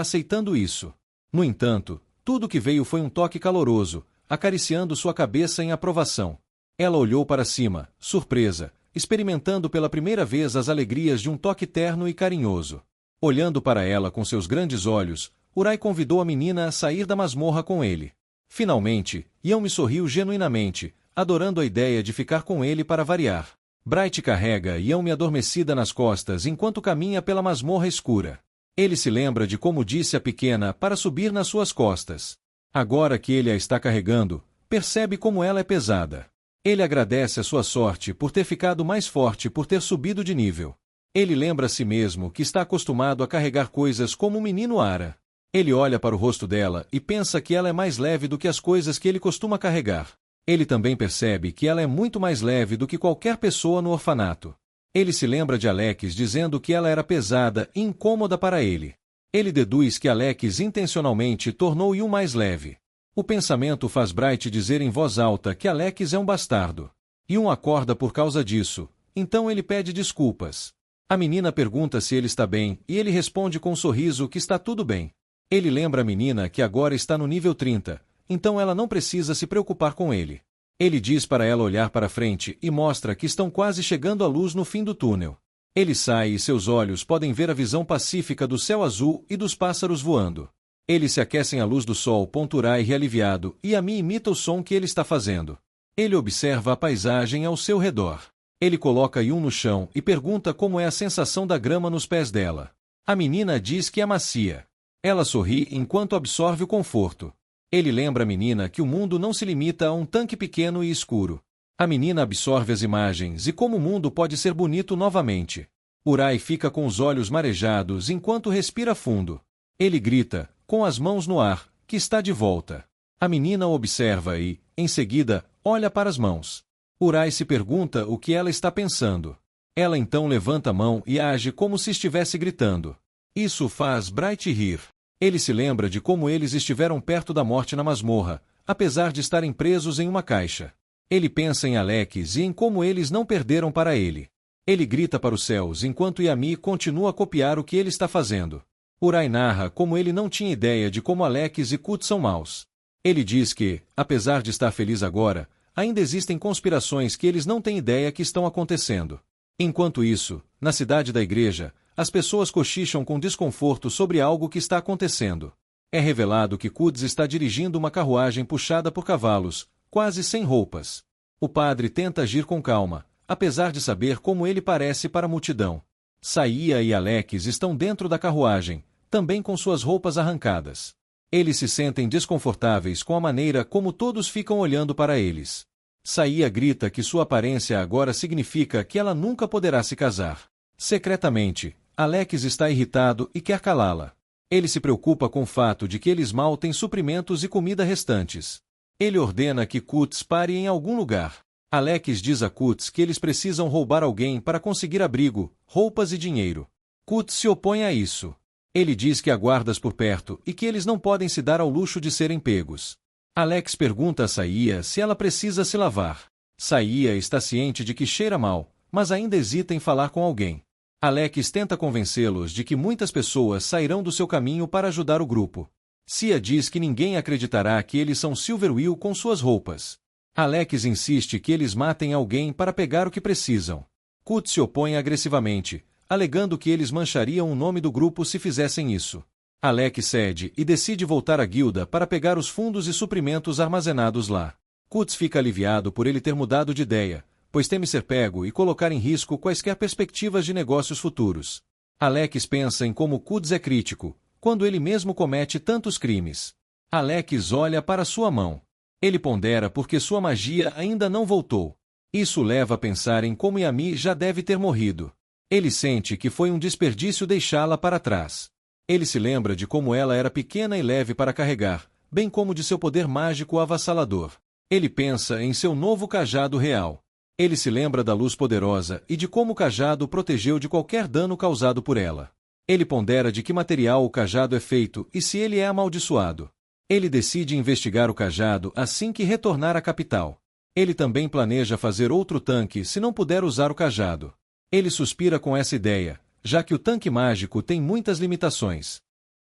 aceitando isso. No entanto, tudo que veio foi um toque caloroso, acariciando sua cabeça em aprovação. Ela olhou para cima, surpresa, experimentando pela primeira vez as alegrias de um toque terno e carinhoso. Olhando para ela com seus grandes olhos, Urai convidou a menina a sair da masmorra com ele. Finalmente, Yami sorriu genuinamente, adorando a ideia de ficar com ele para variar. Bright carrega Yami adormecida nas costas enquanto caminha pela masmorra escura. Ele se lembra de como disse à pequena para subir nas suas costas. Agora que ele a está carregando, percebe como ela é pesada. Ele agradece a sua sorte por ter ficado mais forte por ter subido de nível. Ele lembra a si mesmo que está acostumado a carregar coisas como o menino Ara. Ele olha para o rosto dela e pensa que ela é mais leve do que as coisas que ele costuma carregar. Ele também percebe que ela é muito mais leve do que qualquer pessoa no orfanato. Ele se lembra de Alex dizendo que ela era pesada e incômoda para ele. Ele deduz que Alex intencionalmente tornou Yu mais leve. O pensamento faz Bright dizer em voz alta que Alex é um bastardo. Yun acorda por causa disso, então ele pede desculpas. A menina pergunta se ele está bem e ele responde com um sorriso que está tudo bem. Ele lembra a menina que agora está no nível 30, então ela não precisa se preocupar com ele. Ele diz para ela olhar para frente e mostra que estão quase chegando à luz no fim do túnel. Ele sai e seus olhos podem ver a visão pacífica do céu azul e dos pássaros voando. Eles se aquecem à luz do sol. Urai aliviado e Ami imita o som que ele está fazendo. Ele observa a paisagem ao seu redor. Ele coloca Yun no chão e pergunta como é a sensação da grama nos pés dela. A menina diz que é macia. Ela sorri enquanto absorve o conforto. Ele lembra a menina que o mundo não se limita a um tanque pequeno e escuro. A menina absorve as imagens e como o mundo pode ser bonito novamente. Urai fica com os olhos marejados enquanto respira fundo. Ele grita, com as mãos no ar, que está de volta. A menina o observa e, em seguida, olha para as mãos. Urai se pergunta o que ela está pensando. Ela então levanta a mão e age como se estivesse gritando. Isso faz Bright rir. Ele se lembra de como eles estiveram perto da morte na masmorra, apesar de estarem presos em uma caixa. Ele pensa em Alex e em como eles não perderam para ele. Ele grita para os céus enquanto Yami continua a copiar o que ele está fazendo. Urai narra como ele não tinha ideia de como Alex e Kut são maus. Ele diz que, apesar de estar feliz agora, ainda existem conspirações que eles não têm ideia que estão acontecendo. Enquanto isso, na cidade da igreja, as pessoas cochicham com desconforto sobre algo que está acontecendo. É revelado que Kuds está dirigindo uma carruagem puxada por cavalos, quase sem roupas. O padre tenta agir com calma, apesar de saber como ele parece para a multidão. Saia e Alex estão dentro da carruagem, também com suas roupas arrancadas. Eles se sentem desconfortáveis com a maneira como todos ficam olhando para eles. Saia grita que sua aparência agora significa que ela nunca poderá se casar. Secretamente, Alex está irritado e quer calá-la. Ele se preocupa com o fato de que eles mal têm suprimentos e comida restantes. Ele ordena que Cuts pare em algum lugar. Alex diz a Cuts que eles precisam roubar alguém para conseguir abrigo, roupas e dinheiro. Cuts se opõe a isso. Ele diz que há guardas por perto e que eles não podem se dar ao luxo de serem pegos. Alex pergunta a Saia se ela precisa se lavar. Saia está ciente de que cheira mal, mas ainda hesita em falar com alguém. Alex tenta convencê-los de que muitas pessoas sairão do seu caminho para ajudar o grupo. Cia diz que ninguém acreditará que eles são Silverwill com suas roupas. Alex insiste que eles matem alguém para pegar o que precisam. Cuts se opõe agressivamente, alegando que eles manchariam o nome do grupo se fizessem isso. Alex cede e decide voltar à guilda para pegar os fundos e suprimentos armazenados lá. Cuts fica aliviado por ele ter mudado de ideia, pois teme ser pego e colocar em risco quaisquer perspectivas de negócios futuros. Alex pensa em como Cuts é crítico, quando ele mesmo comete tantos crimes. Alex olha para sua mão. Ele pondera porque sua magia ainda não voltou. Isso leva a pensar em como Yami já deve ter morrido. Ele sente que foi um desperdício deixá-la para trás. Ele se lembra de como ela era pequena e leve para carregar, bem como de seu poder mágico avassalador. Ele pensa em seu novo cajado real. Ele se lembra da luz poderosa e de como o cajado protegeu de qualquer dano causado por ela. Ele pondera de que material o cajado é feito e se ele é amaldiçoado. Ele decide investigar o cajado assim que retornar à capital. Ele também planeja fazer outro tanque se não puder usar o cajado. Ele suspira com essa ideia, já que o tanque mágico tem muitas limitações.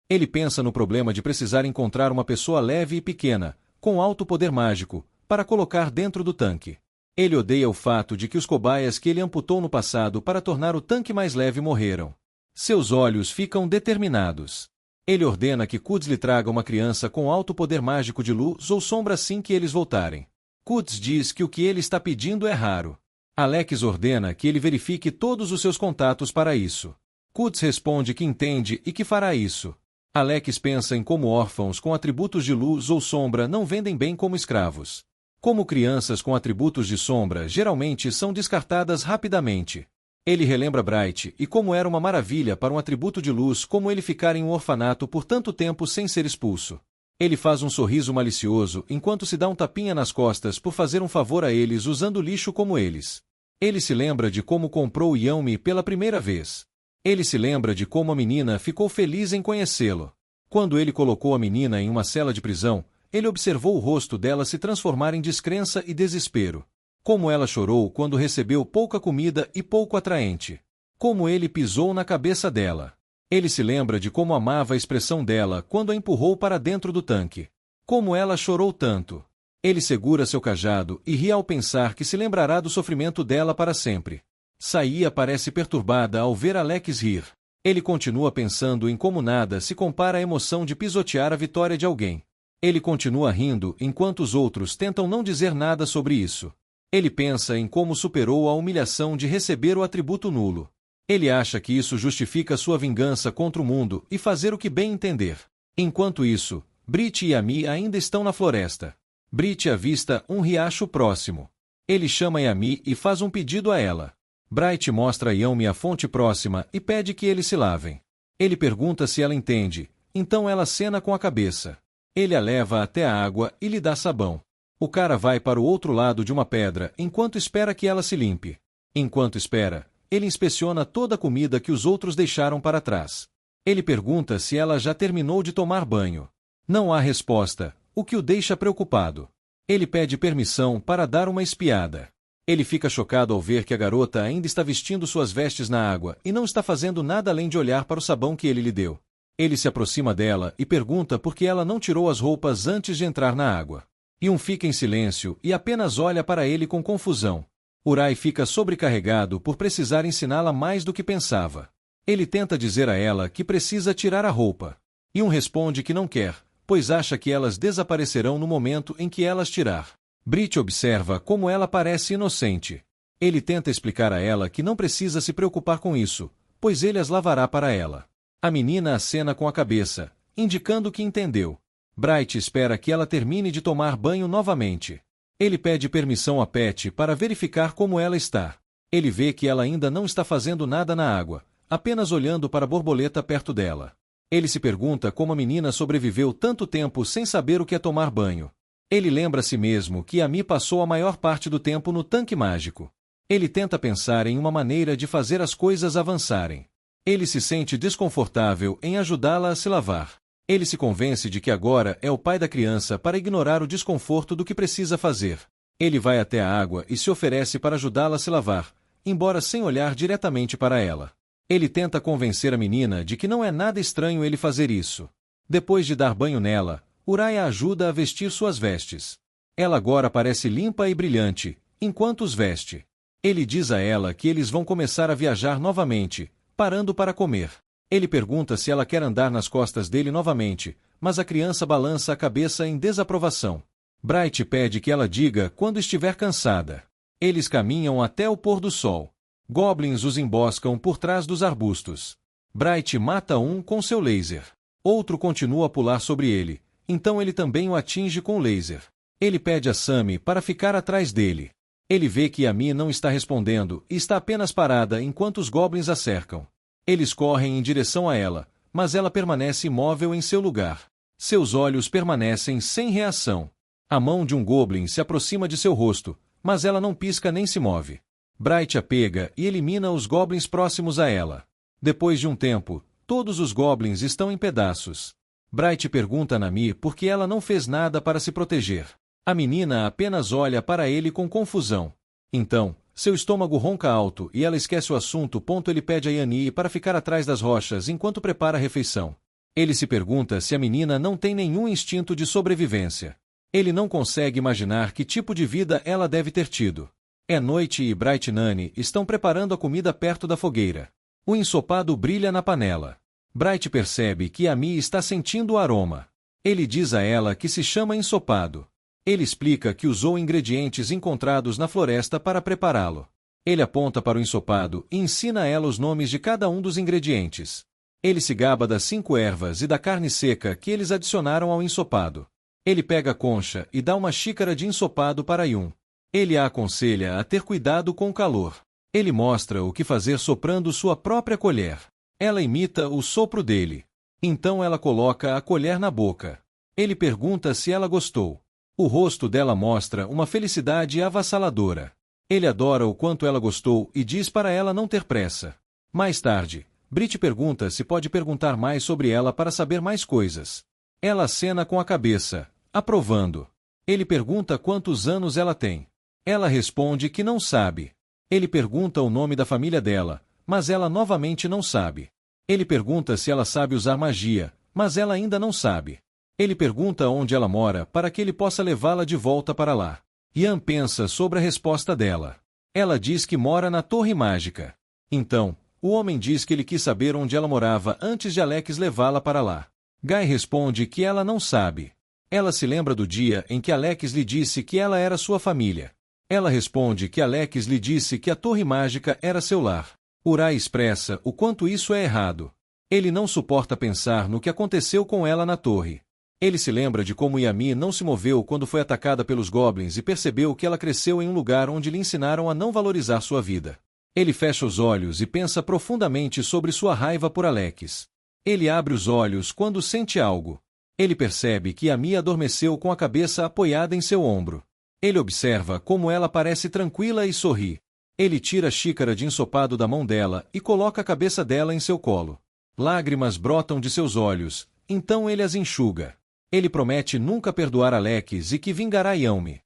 Ele pensa no problema de precisar encontrar uma pessoa leve e pequena, com alto poder mágico, para colocar dentro do tanque. Ele odeia o fato de que os cobaias que ele amputou no passado para tornar o tanque mais leve morreram. Seus olhos ficam determinados. Ele ordena que Cuts lhe traga uma criança com alto poder mágico de luz ou sombra assim que eles voltarem. Cuts diz que o que ele está pedindo é raro. Alex ordena que ele verifique todos os seus contatos para isso. Cuts responde que entende e que fará isso. Alex pensa em como órfãos com atributos de luz ou sombra não vendem bem como escravos. Como crianças com atributos de sombra geralmente são descartadas rapidamente. Ele relembra Bright e como era uma maravilha para um atributo de luz como ele ficar em um orfanato por tanto tempo sem ser expulso. Ele faz um sorriso malicioso enquanto se dá um tapinha nas costas por fazer um favor a eles usando lixo como eles. Ele se lembra de como comprou Yami pela primeira vez. Ele se lembra de como a menina ficou feliz em conhecê-lo. Quando ele colocou a menina em uma cela de prisão, ele observou o rosto dela se transformar em descrença e desespero. Como ela chorou quando recebeu pouca comida e pouco atraente. Como ele pisou na cabeça dela. Ele se lembra de como amava a expressão dela quando a empurrou para dentro do tanque. Como ela chorou tanto. Ele segura seu cajado e ri ao pensar que se lembrará do sofrimento dela para sempre. Saia parece perturbada ao ver Alex rir. Ele continua pensando em como nada se compara à emoção de pisotear a vitória de alguém. Ele continua rindo enquanto os outros tentam não dizer nada sobre isso. Ele pensa em como superou a humilhação de receber o atributo nulo. Ele acha que isso justifica sua vingança contra o mundo e fazer o que bem entender. Enquanto isso, Brit e Yami ainda estão na floresta. Brit avista um riacho próximo. Ele chama Yami e faz um pedido a ela. Bright mostra a Yami a fonte próxima e pede que eles se lavem. Ele pergunta se ela entende, então ela acena com a cabeça. Ele a leva até a água e lhe dá sabão. O cara vai para o outro lado de uma pedra enquanto espera que ela se limpe. Enquanto espera, ele inspeciona toda a comida que os outros deixaram para trás. Ele pergunta se ela já terminou de tomar banho. Não há resposta, o que o deixa preocupado. Ele pede permissão para dar uma espiada. Ele fica chocado ao ver que a garota ainda está vestindo suas vestes na água e não está fazendo nada além de olhar para o sabão que ele lhe deu. Ele se aproxima dela e pergunta por que ela não tirou as roupas antes de entrar na água. Yun fica em silêncio e apenas olha para ele com confusão. Urai fica sobrecarregado por precisar ensiná-la mais do que pensava. Ele tenta dizer a ela que precisa tirar a roupa. Yun responde que não quer, pois acha que elas desaparecerão no momento em que elas tirar. Brit observa como ela parece inocente. Ele tenta explicar a ela que não precisa se preocupar com isso, pois ele as lavará para ela. A menina acena com a cabeça, indicando que entendeu. Bright espera que ela termine de tomar banho novamente. Ele pede permissão a Pat para verificar como ela está. Ele vê que ela ainda não está fazendo nada na água, apenas olhando para a borboleta perto dela. Ele se pergunta como a menina sobreviveu tanto tempo sem saber o que é tomar banho. Ele lembra a si mesmo que Yami passou a maior parte do tempo no tanque mágico. Ele tenta pensar em uma maneira de fazer as coisas avançarem. Ele se sente desconfortável em ajudá-la a se lavar. Ele se convence de que agora é o pai da criança para ignorar o desconforto do que precisa fazer. Ele vai até a água e se oferece para ajudá-la a se lavar, embora sem olhar diretamente para ela. Ele tenta convencer a menina de que não é nada estranho ele fazer isso. Depois de dar banho nela, Uraya ajuda a vestir suas vestes. Ela agora parece limpa e brilhante, enquanto os veste. Ele diz a ela que eles vão começar a viajar novamente, parando para comer. Ele pergunta se ela quer andar nas costas dele novamente, mas a criança balança a cabeça em desaprovação. Bright pede que ela diga quando estiver cansada. Eles caminham até o pôr do sol. Goblins os emboscam por trás dos arbustos. Bright mata um com seu laser. Outro continua a pular sobre ele, então ele também o atinge com o laser. Ele pede a Sammy para ficar atrás dele. Ele vê que Yami não está respondendo e está apenas parada enquanto os goblins a cercam. Eles correm em direção a ela, mas ela permanece imóvel em seu lugar. Seus olhos permanecem sem reação. A mão de um goblin se aproxima de seu rosto, mas ela não pisca nem se move. Bright a pega e elimina os goblins próximos a ela. Depois de um tempo, todos os goblins estão em pedaços. Bright pergunta a Nami por que ela não fez nada para se proteger. A menina apenas olha para ele com confusão. Então, seu estômago ronca alto e ela esquece o assunto. Ele pede a Yani para ficar atrás das rochas enquanto prepara a refeição. Ele se pergunta se a menina não tem nenhum instinto de sobrevivência. Ele não consegue imaginar que tipo de vida ela deve ter tido. É noite e Bright e Nani estão preparando a comida perto da fogueira. O ensopado brilha na panela. Bright percebe que Yami está sentindo o aroma. Ele diz a ela que se chama ensopado. Ele explica que usou ingredientes encontrados na floresta para prepará-lo. Ele aponta para o ensopado e ensina a ela os nomes de cada um dos ingredientes. Ele se gaba das 5 ervas e da carne seca que eles adicionaram ao ensopado. Ele pega a concha e dá uma xícara de ensopado para Yun. Ele a aconselha a ter cuidado com o calor. Ele mostra o que fazer soprando sua própria colher. Ela imita o sopro dele. Então ela coloca a colher na boca. Ele pergunta se ela gostou. O rosto dela mostra uma felicidade avassaladora. Ele adora o quanto ela gostou e diz para ela não ter pressa. Mais tarde, Britt pergunta se pode perguntar mais sobre ela para saber mais coisas. Ela acena com a cabeça, aprovando. Ele pergunta quantos anos ela tem. Ela responde que não sabe. Ele pergunta o nome da família dela, mas ela novamente não sabe. Ele pergunta se ela sabe usar magia, mas ela ainda não sabe. Ele pergunta onde ela mora para que ele possa levá-la de volta para lá. Ian pensa sobre a resposta dela. Ela diz que mora na Torre Mágica. Então, o homem diz que ele quis saber onde ela morava antes de Alex levá-la para lá. Guy responde que ela não sabe. Ela se lembra do dia em que Alex lhe disse que ela era sua família. Ela responde que Alex lhe disse que a Torre Mágica era seu lar. Uraya expressa o quanto isso é errado. Ele não suporta pensar no que aconteceu com ela na torre. Ele se lembra de como Yami não se moveu quando foi atacada pelos goblins e percebeu que ela cresceu em um lugar onde lhe ensinaram a não valorizar sua vida. Ele fecha os olhos e pensa profundamente sobre sua raiva por Alex. Ele abre os olhos quando sente algo. Ele percebe que Yami adormeceu com a cabeça apoiada em seu ombro. Ele observa como ela parece tranquila e sorri. Ele tira a xícara de ensopado da mão dela e coloca a cabeça dela em seu colo. Lágrimas brotam de seus olhos, então ele as enxuga. Ele promete nunca perdoar Alex e que vingará Yami.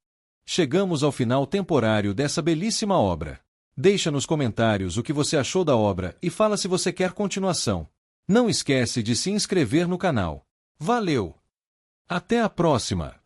Chegamos ao final temporário dessa belíssima obra. Deixa nos comentários o que você achou da obra e fala se você quer continuação. Não esquece de se inscrever no canal. Valeu! Até a próxima!